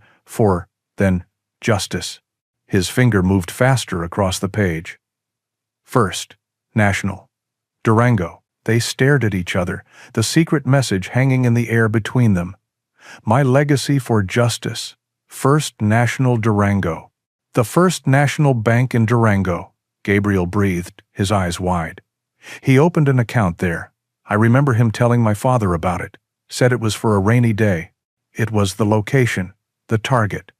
justice. His finger moved faster across the page. First, national. Durango. They stared at each other, the secret message hanging in the air between them. My legacy for justice. First National Durango. The First National Bank in Durango, Gabriel breathed, his eyes wide. He opened an account there. I remember him telling my father about it, said it was for a rainy day. It was the location, the target.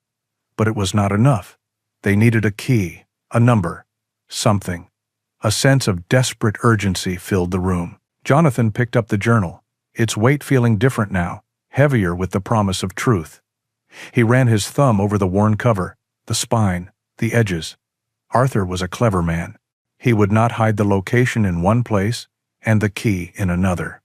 But it was not enough. They needed a key, a number, something. A sense of desperate urgency filled the room. Jonathan picked up the journal, its weight feeling different now, heavier with the promise of truth. He ran his thumb over the worn cover, the spine, the edges. Arthur was a clever man. He would not hide the location in one place. and the key in another.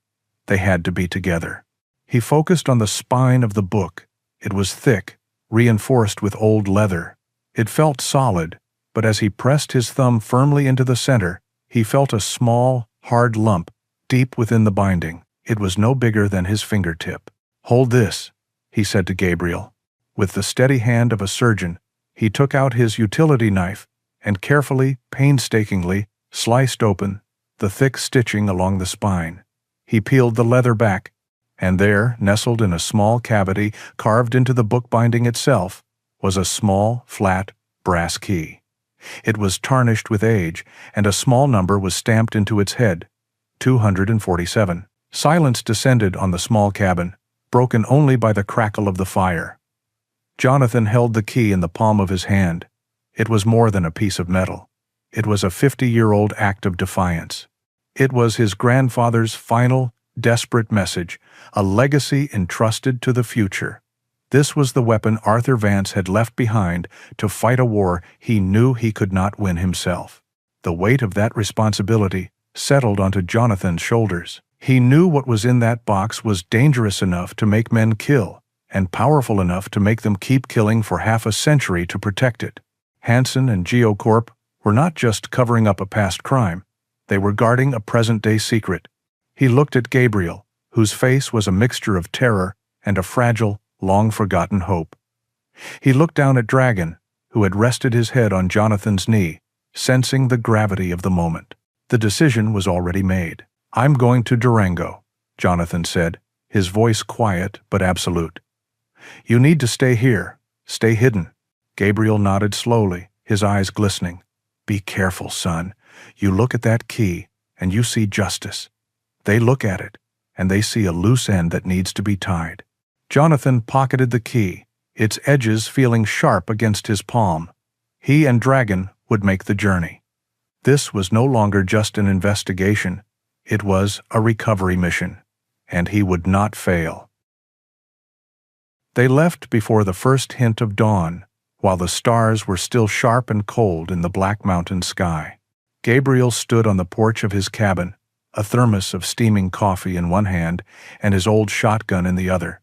They had to be together. He focused on the spine of the book. It was thick, reinforced with old leather. It felt solid, but as he pressed his thumb firmly into the center, he felt a small, hard lump deep within the binding. It was no bigger than his fingertip. "Hold this," he said to Gabriel. With the steady hand of a surgeon, he took out his utility knife and carefully, painstakingly, sliced open the thick stitching along the spine. He peeled the leather back, and there, nestled in a small cavity carved into the book binding itself, was a small, flat, brass key. It was tarnished with age, and a small number was stamped into its head, 247. Silence descended on the small cabin, broken only by the crackle of the fire. Jonathan held the key in the palm of his hand. It was more than a piece of metal. It was a 50-year-old act of defiance. It was his grandfather's final, desperate message, a legacy entrusted to the future. This was the weapon Arthur Vance had left behind to fight a war he knew he could not win himself. The weight of that responsibility settled onto Jonathan's shoulders. He knew what was in that box was dangerous enough to make men kill, and powerful enough to make them keep killing for half a century to protect it. Hansen and GeoCorp were not just covering up a past crime, they were guarding a present-day secret. He looked at Gabriel, whose face was a mixture of terror and a fragile, long-forgotten hope. He looked down at Dragon, who had rested his head on Jonathan's knee, sensing the gravity of the moment. The decision was already made. "I'm going to Durango," Jonathan said, his voice quiet but absolute. "You need to stay here, stay hidden." Gabriel nodded slowly, his eyes glistening. "Be careful, son. You look at that key, and you see justice. They look at it, and they see a loose end that needs to be tied." Jonathan pocketed the key, its edges feeling sharp against his palm. He and Dragon would make the journey. This was no longer just an investigation. It was a recovery mission, and he would not fail. They left before the first hint of dawn, while the stars were still sharp and cold in the black mountain sky. Gabriel stood on the porch of his cabin, a thermos of steaming coffee in one hand and his old shotgun in the other.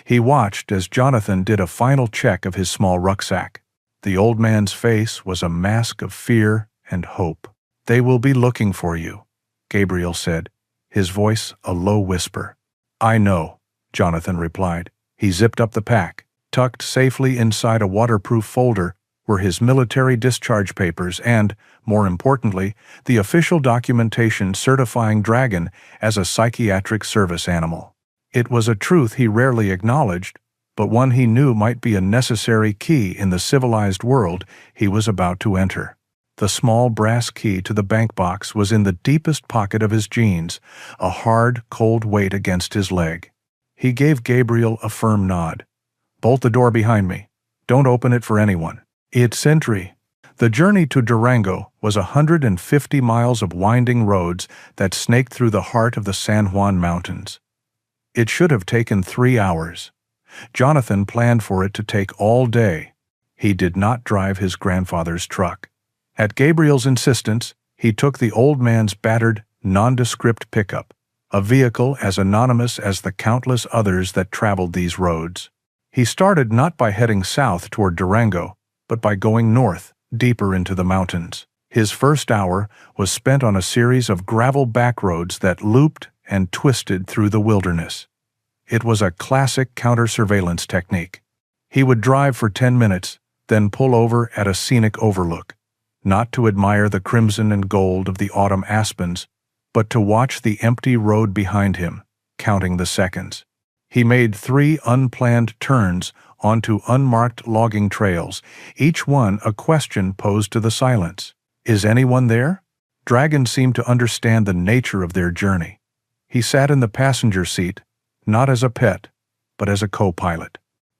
He watched as Jonathan did a final check of his small rucksack. The old man's face was a mask of fear and hope. "They will be looking for you," Gabriel said, his voice a low whisper. "I know," Jonathan replied. He zipped up the pack. Tucked safely inside a waterproof folder were his military discharge papers and, more importantly, the official documentation certifying Dragon as a psychiatric service animal. It was a truth he rarely acknowledged, but one he knew might be a necessary key in the civilized world he was about to enter. The small brass key to the bank box was in the deepest pocket of his jeans, a hard, cold weight against his leg. He gave Gabriel a firm nod. "Bolt the door behind me. Don't open it for anyone. It's entry." The journey to Durango was 150 miles of winding roads that snaked through the heart of the San Juan Mountains. It should have taken 3 hours. Jonathan planned for it to take all day. He did not drive his grandfather's truck. At Gabriel's insistence, he took the old man's battered, nondescript pickup, a vehicle as anonymous as the countless others that traveled these roads. He started not by heading south toward Durango, but by going north, deeper into the mountains. His first hour was spent on a series of gravel backroads that looped and twisted through the wilderness. It was a classic counter-surveillance technique. He would drive for 10 minutes, then pull over at a scenic overlook, not to admire the crimson and gold of the autumn aspens, but to watch the empty road behind him, counting the seconds. He made 3 unplanned turns onto unmarked logging trails, each one a question posed to the silence. "Is anyone there?" Dragon seemed to understand the nature of their journey. He sat in the passenger seat, not as a pet, but as a co-pilot.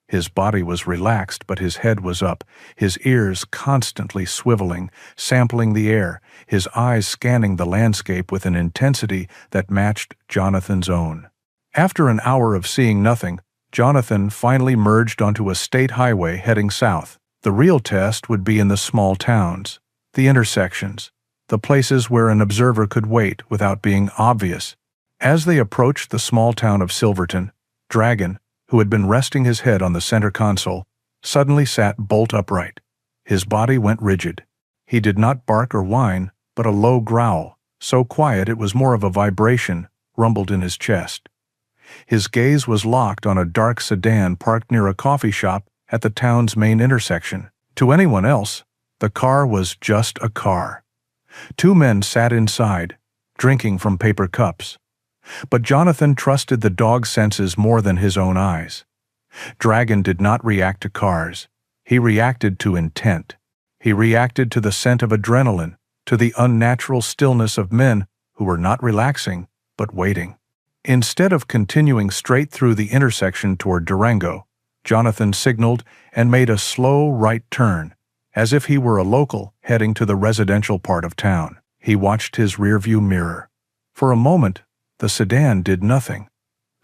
His body was relaxed, but his head was up, his ears constantly swiveling, sampling the air, his eyes scanning the landscape with an intensity that matched Jonathan's own. After an hour of seeing nothing, Jonathan finally merged onto a state highway heading south. The real test would be in the small towns, the intersections, the places where an observer could wait without being obvious. As they approached the small town of Silverton, Dragon, who had been resting his head on the center console, suddenly sat bolt upright. His body went rigid. He did not bark or whine, but a low growl, so quiet it was more of a vibration, rumbled in his chest. His gaze was locked on a dark sedan parked near a coffee shop at the town's main intersection. To anyone else, the car was just a car. Two men sat inside, drinking from paper cups. But Jonathan trusted the dog's senses more than his own eyes. Dragon did not react to cars. He reacted to intent. He reacted to the scent of adrenaline, to the unnatural stillness of men who were not relaxing, but waiting. Instead of continuing straight through the intersection toward Durango, Jonathan signaled and made a slow right turn, as if he were a local heading to the residential part of town. He watched his rearview mirror. For a moment, the sedan did nothing.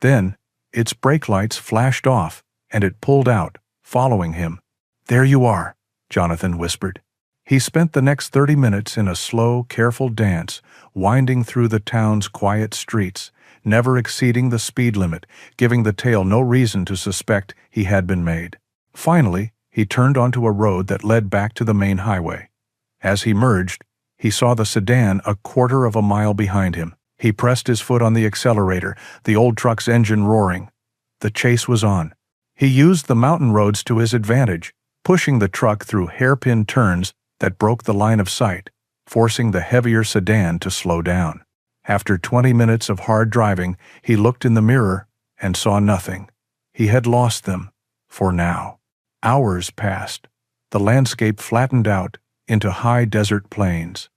Then, its brake lights flashed off, and it pulled out, following him. "There you are," Jonathan whispered. He spent the next 30 minutes in a slow, careful dance, winding through the town's quiet streets, never exceeding the speed limit, giving the tail no reason to suspect he had been made. Finally, he turned onto a road that led back to the main highway. As he merged, he saw the sedan a quarter of a mile behind him. He pressed his foot on the accelerator, the old truck's engine roaring. The chase was on. He used the mountain roads to his advantage, pushing the truck through hairpin turns that broke the line of sight, forcing the heavier sedan to slow down. After 20 minutes of hard driving, he looked in the mirror and saw nothing. He had lost them, for now. Hours passed. The landscape flattened out into high desert plains.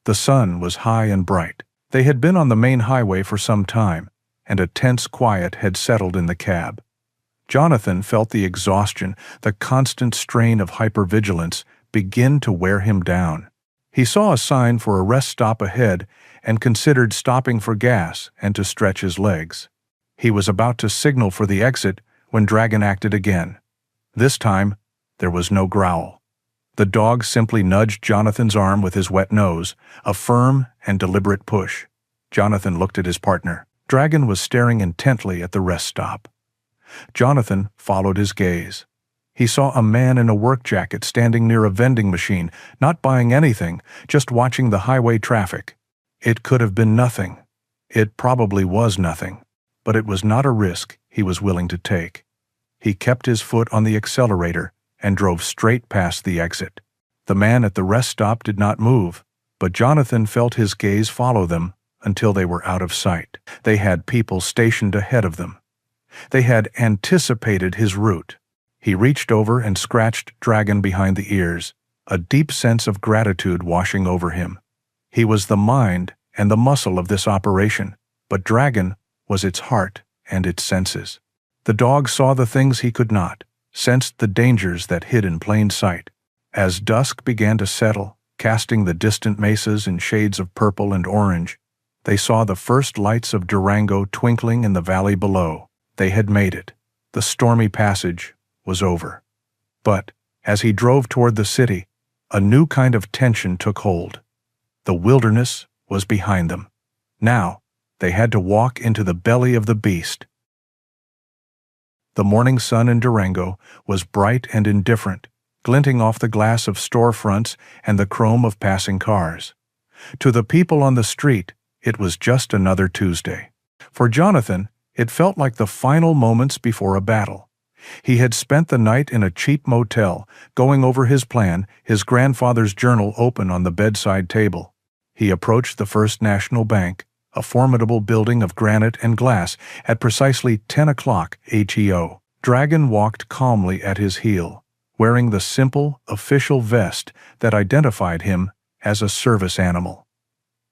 The sun was high and bright. They had been on the main highway for some time, and a tense quiet had settled in the cab. Jonathan felt the exhaustion, the constant strain of hypervigilance begin to wear him down. He saw a sign for a rest stop ahead and considered stopping for gas and to stretch his legs. He was about to signal for the exit when Dragon acted again. This time, there was no growl. The dog simply nudged Jonathan's arm with his wet nose, a firm and deliberate push. Jonathan looked at his partner. Dragon was staring intently at the rest stop. Jonathan followed his gaze. He saw a man in a work jacket standing near a vending machine, not buying anything, just watching the highway traffic. It could have been nothing. It probably was nothing, but it was not a risk he was willing to take. He kept his foot on the accelerator and drove straight past the exit. The man at the rest stop did not move, but Jonathan felt his gaze follow them until they were out of sight. They had people stationed ahead of them. They had anticipated his route. He reached over and scratched Dragon behind the ears, a deep sense of gratitude washing over him. He was the mind and the muscle of this operation, but Dragon was its heart and its senses. The dog saw the things he could not, sensed the dangers that hid in plain sight. As dusk began to settle, casting the distant mesas in shades of purple and orange, they saw the first lights of Durango twinkling in the valley below. They had made it. The stormy passage was over. But, as he drove toward the city, a new kind of tension took hold. The wilderness was behind them. Now, they had to walk into the belly of the beast. The morning sun in Durango was bright and indifferent, glinting off the glass of storefronts and the chrome of passing cars. To the people on the street, it was just another Tuesday. For Jonathan, it felt like the final moments before a battle. He had spent the night in a cheap motel, going over his plan, his grandfather's journal open on the bedside table. He approached the First National Bank, a formidable building of granite and glass, at precisely 10 o'clock HEO. Dragon walked calmly at his heel, wearing the simple, official vest that identified him as a service animal.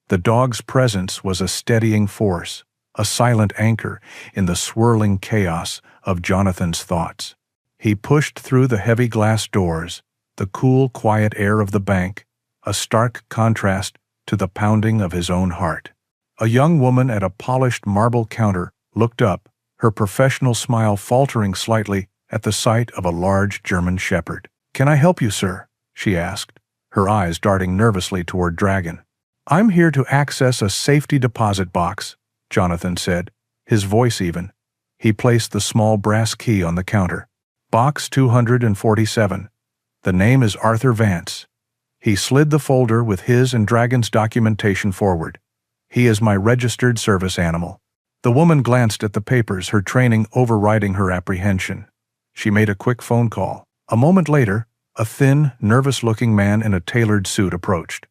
The dog's presence was a steadying force, a silent anchor in the swirling chaos of Jonathan's thoughts. He pushed through the heavy glass doors, the cool, quiet air of the bank, a stark contrast to the pounding of his own heart. A young woman at a polished marble counter looked up, her professional smile faltering slightly at the sight of a large German shepherd. "Can I help you, sir?" she asked, her eyes darting nervously toward Dragon. "I'm here to access a safety deposit box," Jonathan said, his voice even. He placed the small brass key on the counter. "Box 247. The name is Arthur Vance." He slid the folder with his and Dragon's documentation forward. "He is my registered service animal." The woman glanced at the papers, her training overriding her apprehension. She made a quick phone call. A moment later, a thin, nervous-looking man in a tailored suit approached.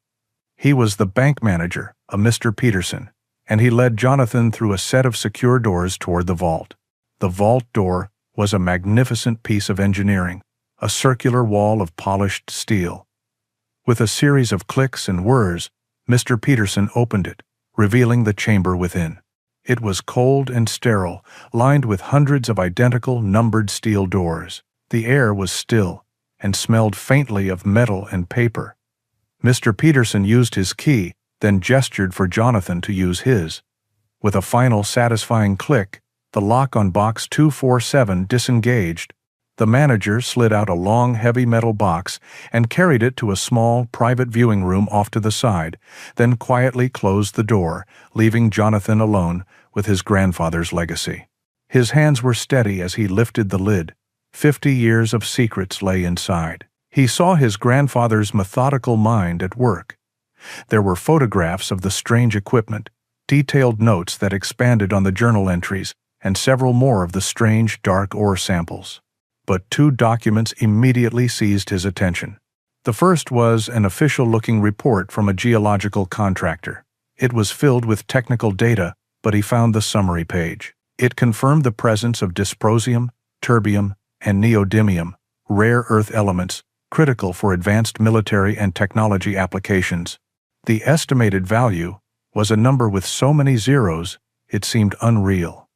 He was the bank manager, a Mr. Peterson, and he led Jonathan through a set of secure doors toward the vault. The vault door was a magnificent piece of engineering, a circular wall of polished steel. With a series of clicks and whirs, Mr. Peterson opened it, revealing the chamber within. It was cold and sterile, lined with hundreds of identical numbered steel doors. The air was still and smelled faintly of metal and paper. Mr. Peterson used his key, then gestured for Jonathan to use his. With a final satisfying click, the lock on box 247 disengaged. The manager slid out a long, heavy metal box and carried it to a small, private viewing room off to the side, then quietly closed the door, leaving Jonathan alone with his grandfather's legacy. His hands were steady as he lifted the lid. 50 years of secrets lay inside. He saw his grandfather's methodical mind at work. There were photographs of the strange equipment, detailed notes that expanded on the journal entries, and several more of the strange, dark ore samples. But two documents immediately seized his attention. The first was an official-looking report from a geological contractor. It was filled with technical data, but he found the summary page. It confirmed the presence of dysprosium, terbium, and neodymium, rare earth elements, critical for advanced military and technology applications. The estimated value was a number with so many zeros, it seemed unreal.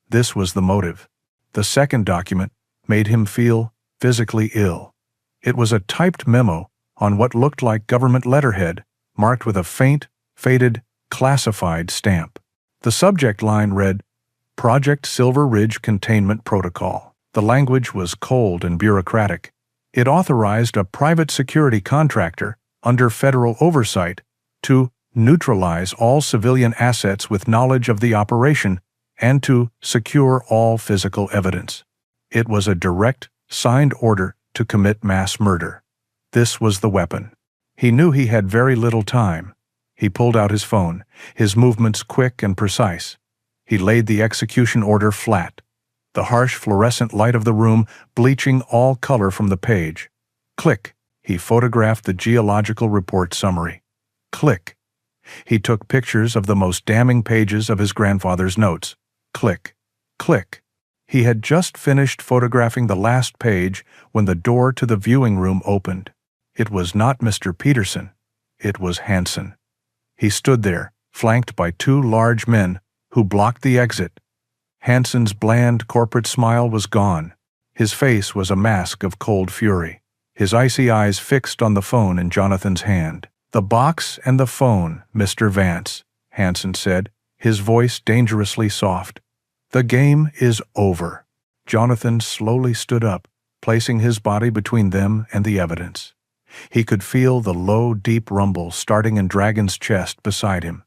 This was the motive. The second document made him feel physically ill. It was a typed memo on what looked like government letterhead, marked with a faint, faded, classified stamp. The subject line read, "Project Silver Ridge Containment Protocol." The language was cold and bureaucratic. It authorized a private security contractor, under federal oversight, to neutralize all civilian assets with knowledge of the operation and to secure all physical evidence. It was a direct, signed order to commit mass murder. This was the weapon. He knew he had very little time. He pulled out his phone, his movements quick and precise. He laid the execution order flat, the harsh fluorescent light of the room bleaching all color from the page. Click. He photographed the geological report summary. Click. He took pictures of the most damning pages of his grandfather's notes. Click. Click. He had just finished photographing the last page when the door to the viewing room opened. It was not Mr. Peterson. It was Hansen. He stood there, flanked by two large men who blocked the exit. Hansen's bland corporate smile was gone. His face was a mask of cold fury, his icy eyes fixed on the phone in Jonathan's hand. "The box and the phone, Mr. Vance," Hansen said, his voice dangerously soft. "The game is over." Jonathan slowly stood up, placing his body between them and the evidence. He could feel the low, deep rumble starting in Dragon's chest beside him.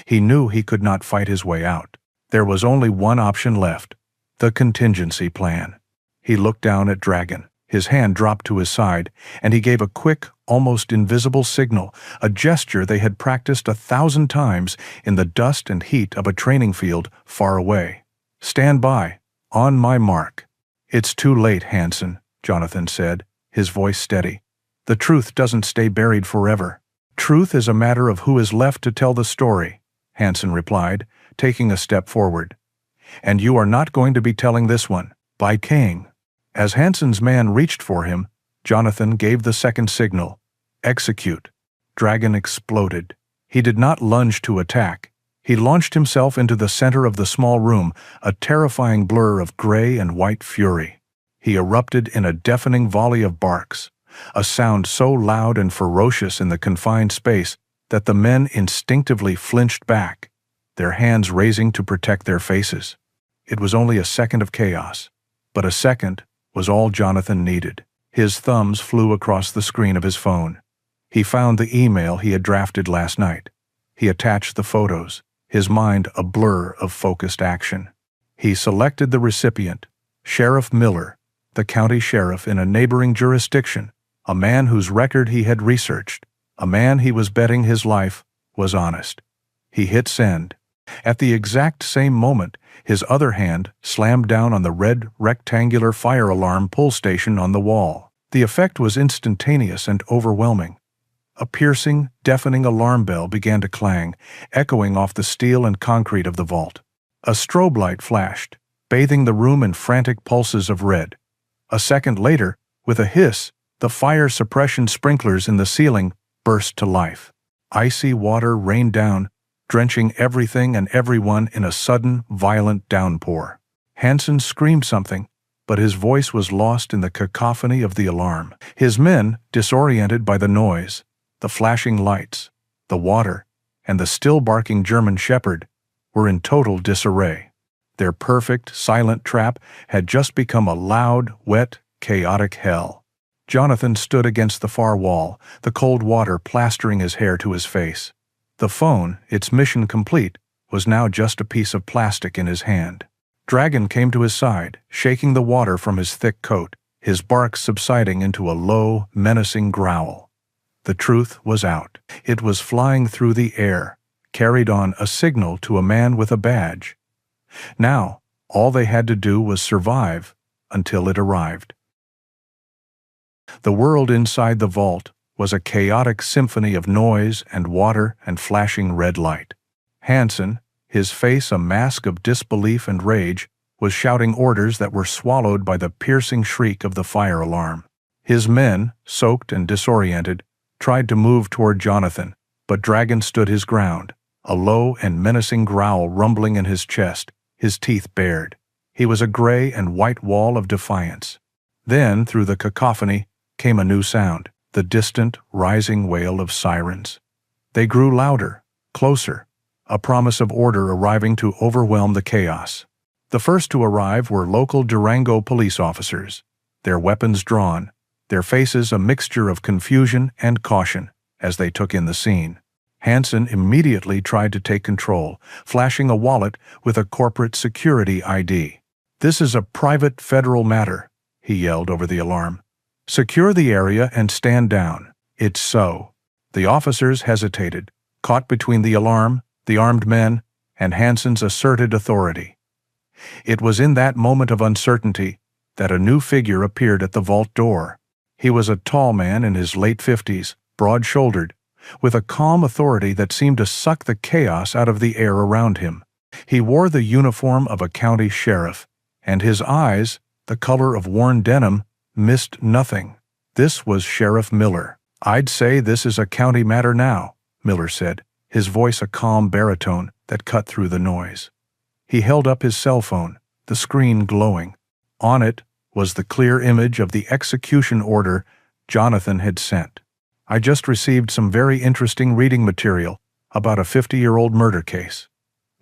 He knew he could not fight his way out. There was only one option left, the contingency plan. He looked down at Dragon. His hand dropped to his side, and he gave a quick, almost invisible signal, a gesture they had practiced 1,000 times in the dust and heat of a training field far away. "Stand by. On my mark." "It's too late, Hansen," Jonathan said, his voice steady. "The truth doesn't stay buried forever." "Truth is a matter of who is left to tell the story," Hansen replied, taking a step forward. "And you are not going to be telling this one, by King." As Hansen's man reached for him, Jonathan gave the second signal, "Execute." Dragon exploded. He did not lunge to attack. He launched himself into the center of the small room, a terrifying blur of gray and white fury. He erupted in a deafening volley of barks, a sound so loud and ferocious in the confined space that the men instinctively flinched back, their hands raising to protect their faces. It was only a second of chaos, but a second was all Jonathan needed. His thumbs flew across the screen of his phone. He found the email he had drafted last night. He attached the photos, his mind a blur of focused action. He selected the recipient, Sheriff Miller, the county sheriff in a neighboring jurisdiction, a man whose record he had researched, a man he was betting his life was honest. He hit send. At the exact same moment, his other hand slammed down on the red rectangular fire alarm pull station on the wall. The effect was instantaneous and overwhelming. A piercing, deafening alarm bell began to clang, echoing off the steel and concrete of the vault. A strobe light flashed, bathing the room in frantic pulses of red. A second later, with a hiss, the fire suppression sprinklers in the ceiling burst to life. Icy water rained down, drenching everything and everyone in a sudden, violent downpour. Hansen screamed something, but his voice was lost in the cacophony of the alarm. His men, disoriented by the noise, the flashing lights, the water, and the still barking German shepherd, were in total disarray. Their perfect, silent trap had just become a loud, wet, chaotic hell. Jonathan stood against the far wall, the cold water plastering his hair to his face. The phone, its mission complete, was now just a piece of plastic in his hand. Dragon came to his side, shaking the water from his thick coat, his bark subsiding into a low, menacing growl. The truth was out. It was flying through the air, carried on a signal to a man with a badge. Now, all they had to do was survive until it arrived. The world inside the vault was a chaotic symphony of noise and water and flashing red light. Hansen, his face a mask of disbelief and rage, was shouting orders that were swallowed by the piercing shriek of the fire alarm. His men, soaked and disoriented, tried to move toward Jonathan, but Dragon stood his ground, a low and menacing growl rumbling in his chest, his teeth bared. He was a gray and white wall of defiance. Then, through the cacophony, came a new sound, the distant, rising wail of sirens. They grew louder, closer, a promise of order arriving to overwhelm the chaos. The first to arrive were local Durango police officers, their weapons drawn, their faces a mixture of confusion and caution as they took in the scene. Hansen immediately tried to take control, flashing a wallet with a corporate security ID. "This is a private federal matter," he yelled over the alarm. "Secure the area and stand down." "It's so." The officers hesitated, caught between the alarm, the armed men, and Hansen's asserted authority. It was in that moment of uncertainty that a new figure appeared at the vault door. He was a tall man in his late 50s, broad-shouldered, with a calm authority that seemed to suck the chaos out of the air around him. He wore the uniform of a county sheriff, and his eyes, the color of worn denim, missed nothing. This was Sheriff Miller. "I'd say this is a county matter now," Miller said, his voice a calm baritone that cut through the noise. He held up his cell phone, the screen glowing. On it was the clear image of the execution order Jonathan had sent. "I just received some very interesting reading material about a 50-year-old murder case.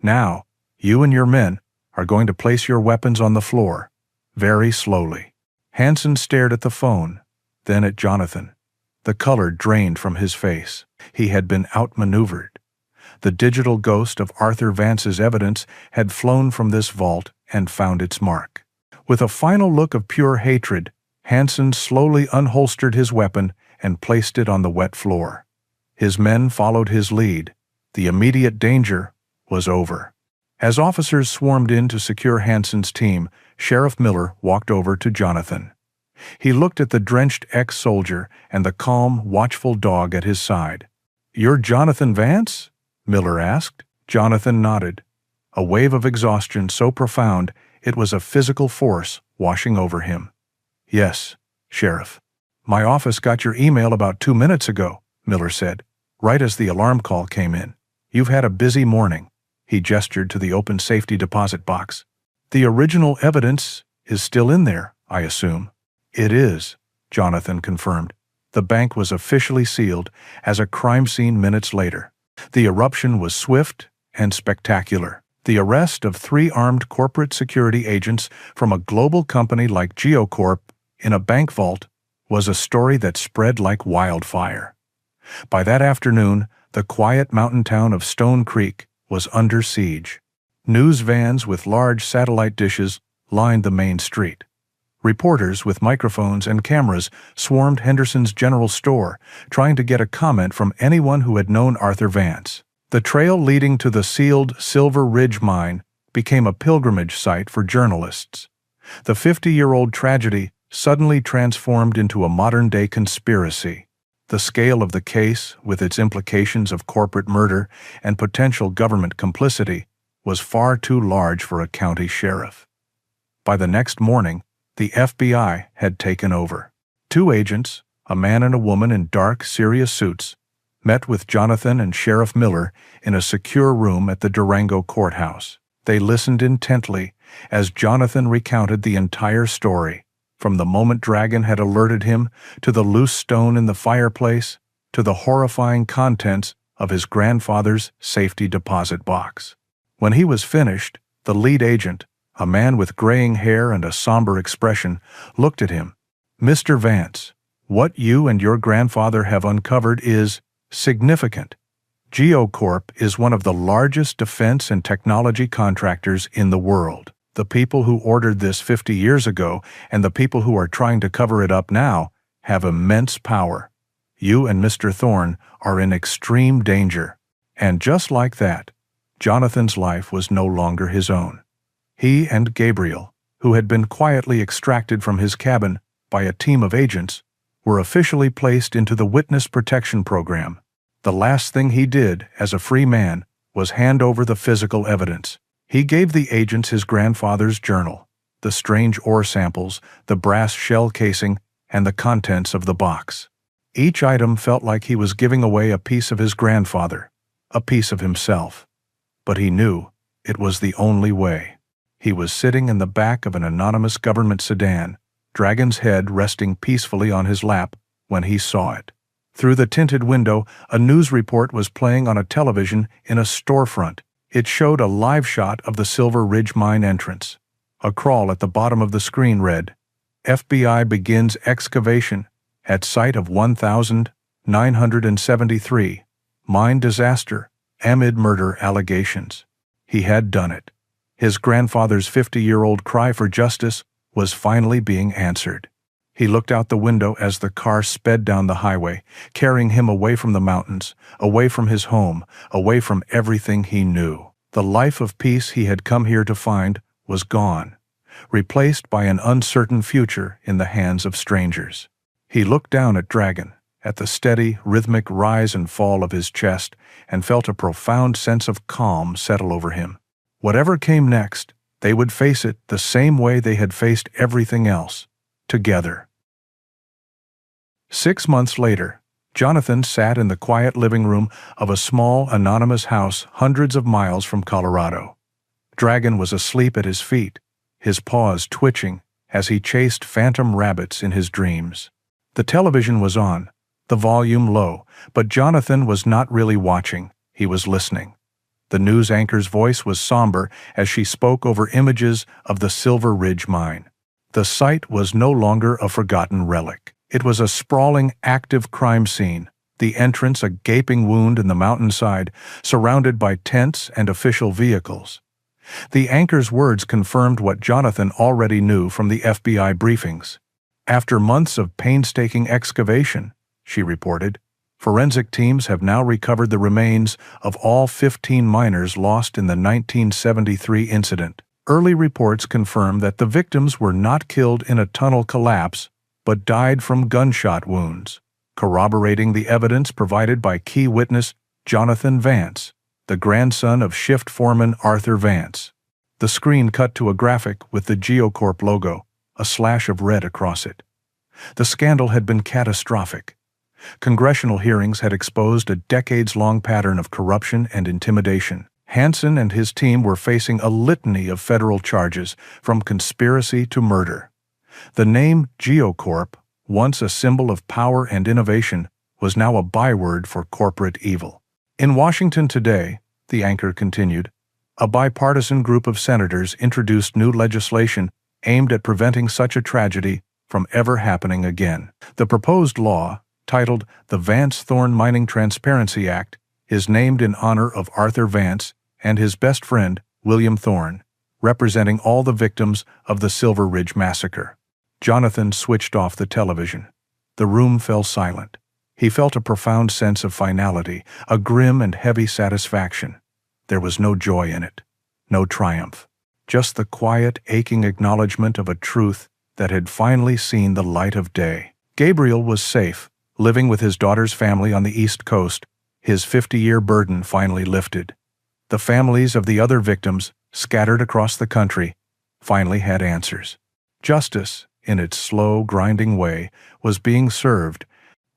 Now, you and your men are going to place your weapons on the floor, very slowly." Hansen stared at the phone, then at Jonathan. The color drained from his face. He had been outmaneuvered. The digital ghost of Arthur Vance's evidence had flown from this vault and found its mark. With a final look of pure hatred, Hansen slowly unholstered his weapon and placed it on the wet floor. His men followed his lead. The immediate danger was over. As officers swarmed in to secure Hansen's team, Sheriff Miller walked over to Jonathan. He looked at the drenched ex-soldier and the calm, watchful dog at his side. "You're Jonathan Vance?" Miller asked. Jonathan nodded. A wave of exhaustion so profound it was a physical force washing over him. "Yes, Sheriff. My office got your email about 2 minutes ago," Miller said, right as the alarm call came in. "You've had a busy morning." He gestured to the open safety deposit box. "The original evidence is still in there, I assume." "It is," Jonathan confirmed. The bank was officially sealed as a crime scene minutes later. The eruption was swift and spectacular. The arrest of 3 armed corporate security agents from a global company like GeoCorp in a bank vault was a story that spread like wildfire. By that afternoon, the quiet mountain town of Stone Creek was under siege. News vans with large satellite dishes lined the main street. Reporters with microphones and cameras swarmed Henderson's general store, trying to get a comment from anyone who had known Arthur Vance. The trail leading to the sealed Silver Ridge mine became a pilgrimage site for journalists. The 50-year-old tragedy suddenly transformed into a modern-day conspiracy. The scale of the case, with its implications of corporate murder and potential government complicity, was far too large for a county sheriff. By the next morning, the FBI had taken over. 2 agents, a man and a woman in dark, serious suits, met with Jonathan and Sheriff Miller in a secure room at the Durango courthouse. They listened intently as Jonathan recounted the entire story, from the moment Dragon had alerted him, to the loose stone in the fireplace, to the horrifying contents of his grandfather's safety deposit box. When he was finished, the lead agent, a man with graying hair and a somber expression, looked at him. "Mr. Vance, what you and your grandfather have uncovered is significant. GeoCorp is one of the largest defense and technology contractors in the world. The people who ordered this 50 years ago and the people who are trying to cover it up now have immense power. You and Mr. Thorne are in extreme danger." And just like that, Jonathan's life was no longer his own. He and Gabriel, who had been quietly extracted from his cabin by a team of agents, were officially placed into the Witness Protection Program. The last thing he did as a free man was hand over the physical evidence. He gave the agents his grandfather's journal, the strange ore samples, the brass shell casing, and the contents of the box. Each item felt like he was giving away a piece of his grandfather, a piece of himself. But he knew it was the only way. He was sitting in the back of an anonymous government sedan, Dragon's head resting peacefully on his lap, when he saw it. Through the tinted window, a news report was playing on a television in a storefront. It showed a live shot of the Silver Ridge mine entrance. A crawl at the bottom of the screen read, "FBI begins excavation at site of 1,973. Mine disaster amid murder allegations." He had done it. His grandfather's 50-year-old cry for justice was finally being answered. He looked out the window as the car sped down the highway, carrying him away from the mountains, away from his home, away from everything he knew. The life of peace he had come here to find was gone, replaced by an uncertain future in the hands of strangers. He looked down at Dragon, at the steady, rhythmic rise and fall of his chest, and felt a profound sense of calm settle over him. Whatever came next, they would face it the same way they had faced everything else, together. 6 months later, Jonathan sat in the quiet living room of a small, anonymous house hundreds of miles from Colorado. Dragon was asleep at his feet, his paws twitching as he chased phantom rabbits in his dreams. The television was on, the volume low, but Jonathan was not really watching, he was listening. The news anchor's voice was somber as she spoke over images of the Silver Ridge mine. The site was no longer a forgotten relic. It was a sprawling, active crime scene, the entrance a gaping wound in the mountainside, surrounded by tents and official vehicles. The anchor's words confirmed what Jonathan already knew from the FBI briefings. "After months of painstaking excavation," she reported, "forensic teams have now recovered the remains of all 15 miners lost in the 1973 incident. Early reports confirm that the victims were not killed in a tunnel collapse, but died from gunshot wounds, corroborating the evidence provided by key witness Jonathan Vance, the grandson of shift foreman Arthur Vance." The screen cut to a graphic with the GeoCorp logo, a slash of red across it. The scandal had been catastrophic. Congressional hearings had exposed a decades-long pattern of corruption and intimidation. Hansen and his team were facing a litany of federal charges, from conspiracy to murder. The name GeoCorp, once a symbol of power and innovation, was now a byword for corporate evil. In Washington today, the anchor continued, a bipartisan group of senators introduced new legislation aimed at preventing such a tragedy from ever happening again. The proposed law, titled the Vance-Thorne Mining Transparency Act, is named in honor of Arthur Vance and his best friend, William Thorne, representing all the victims of the Silver Ridge Massacre. Jonathan switched off the television. The room fell silent. He felt a profound sense of finality, a grim and heavy satisfaction. There was no joy in it, no triumph, just the quiet, aching acknowledgement of a truth that had finally seen the light of day. Gabriel was safe, living with his daughter's family on the East Coast, his 50-year burden finally lifted. The families of the other victims, scattered across the country, finally had answers. Justice, in its slow, grinding way, was being served.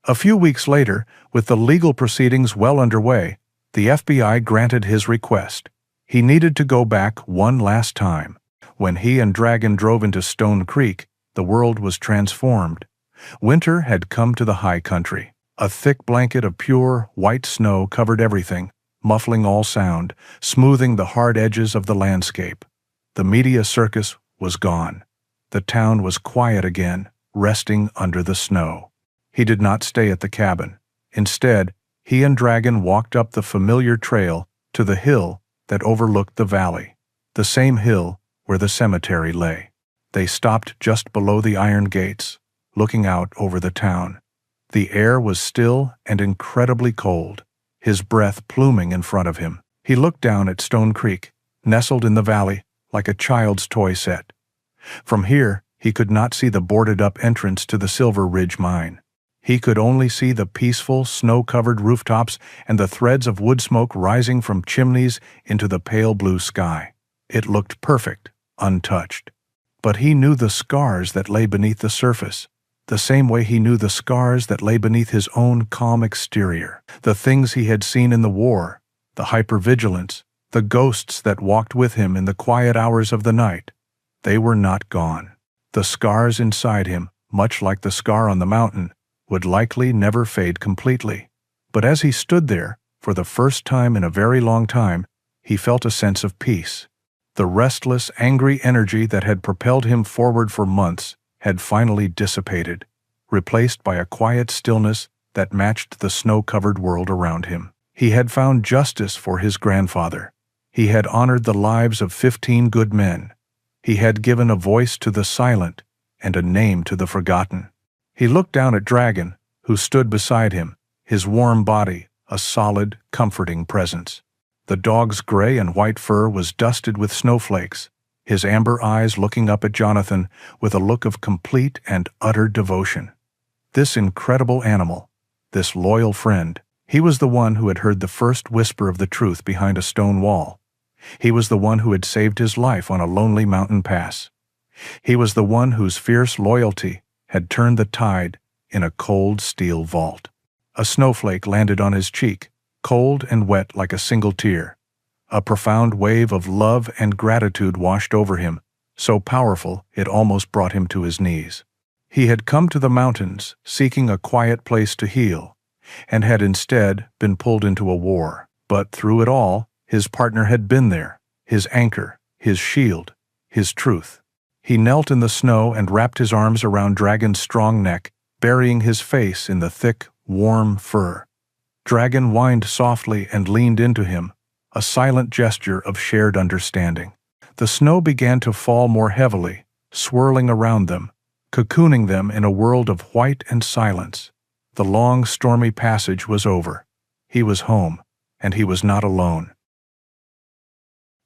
A few weeks later, with the legal proceedings well underway, the FBI granted his request. He needed to go back one last time. When he and Dragon drove into Stone Creek, the world was transformed. Winter had come to the high country. A thick blanket of pure, white snow covered everything, muffling all sound, smoothing the hard edges of the landscape. The media circus was gone. The town was quiet again, resting under the snow. He did not stay at the cabin. Instead, he and Dragon walked up the familiar trail to the hill that overlooked the valley, the same hill where the cemetery lay. They stopped just below the iron gates, looking out over the town. The air was still and incredibly cold, his breath pluming in front of him. He looked down at Stone Creek, nestled in the valley like a child's toy set. From here, he could not see the boarded-up entrance to the Silver Ridge mine. He could only see the peaceful, snow-covered rooftops and the threads of wood smoke rising from chimneys into the pale blue sky. It looked perfect, untouched. But he knew the scars that lay beneath the surface, the same way he knew the scars that lay beneath his own calm exterior. The things he had seen in the war, the hypervigilance, the ghosts that walked with him in the quiet hours of the night, they were not gone. The scars inside him, much like the scar on the mountain, would likely never fade completely. But as he stood there, for the first time in a very long time, he felt a sense of peace. The restless, angry energy that had propelled him forward for months had finally dissipated, replaced by a quiet stillness that matched the snow-covered world around him. He had found justice for his grandfather. He had honored the lives of 15 good men. He had given a voice to the silent and a name to the forgotten. He looked down at Dragon, who stood beside him, his warm body a solid, comforting presence. The dog's gray and white fur was dusted with snowflakes, his amber eyes looking up at Jonathan with a look of complete and utter devotion. This incredible animal, this loyal friend, he was the one who had heard the first whisper of the truth behind a stone wall. He was the one who had saved his life on a lonely mountain pass. He was the one whose fierce loyalty had turned the tide in a cold steel vault. A snowflake landed on his cheek, cold and wet like a single tear. A profound wave of love and gratitude washed over him, so powerful it almost brought him to his knees. He had come to the mountains seeking a quiet place to heal, and had instead been pulled into a war. But through it all, his partner had been there, his anchor, his shield, his truth. He knelt in the snow and wrapped his arms around Dragon's strong neck, burying his face in the thick, warm fur. Dragon whined softly and leaned into him, a silent gesture of shared understanding. The snow began to fall more heavily, swirling around them, cocooning them in a world of white and silence. The long, stormy passage was over. He was home, and he was not alone.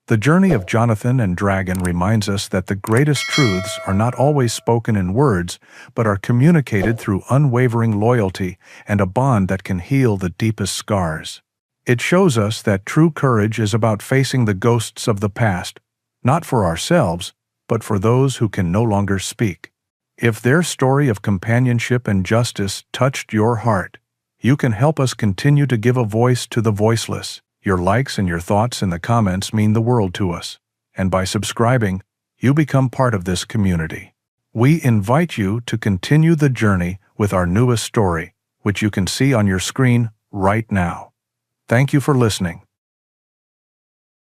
The journey of Jonathan and Dragon reminds us that the greatest truths are not always spoken in words, but are communicated through unwavering loyalty and a bond that can heal the deepest scars. It shows us that true courage is about facing the ghosts of the past, not for ourselves, but for those who can no longer speak. If their story of companionship and justice touched your heart, you can help us continue to give a voice to the voiceless. Your likes and your thoughts in the comments mean the world to us, and by subscribing, you become part of this community. We invite you to continue the journey with our newest story, which you can see on your screen right now. Thank you for listening.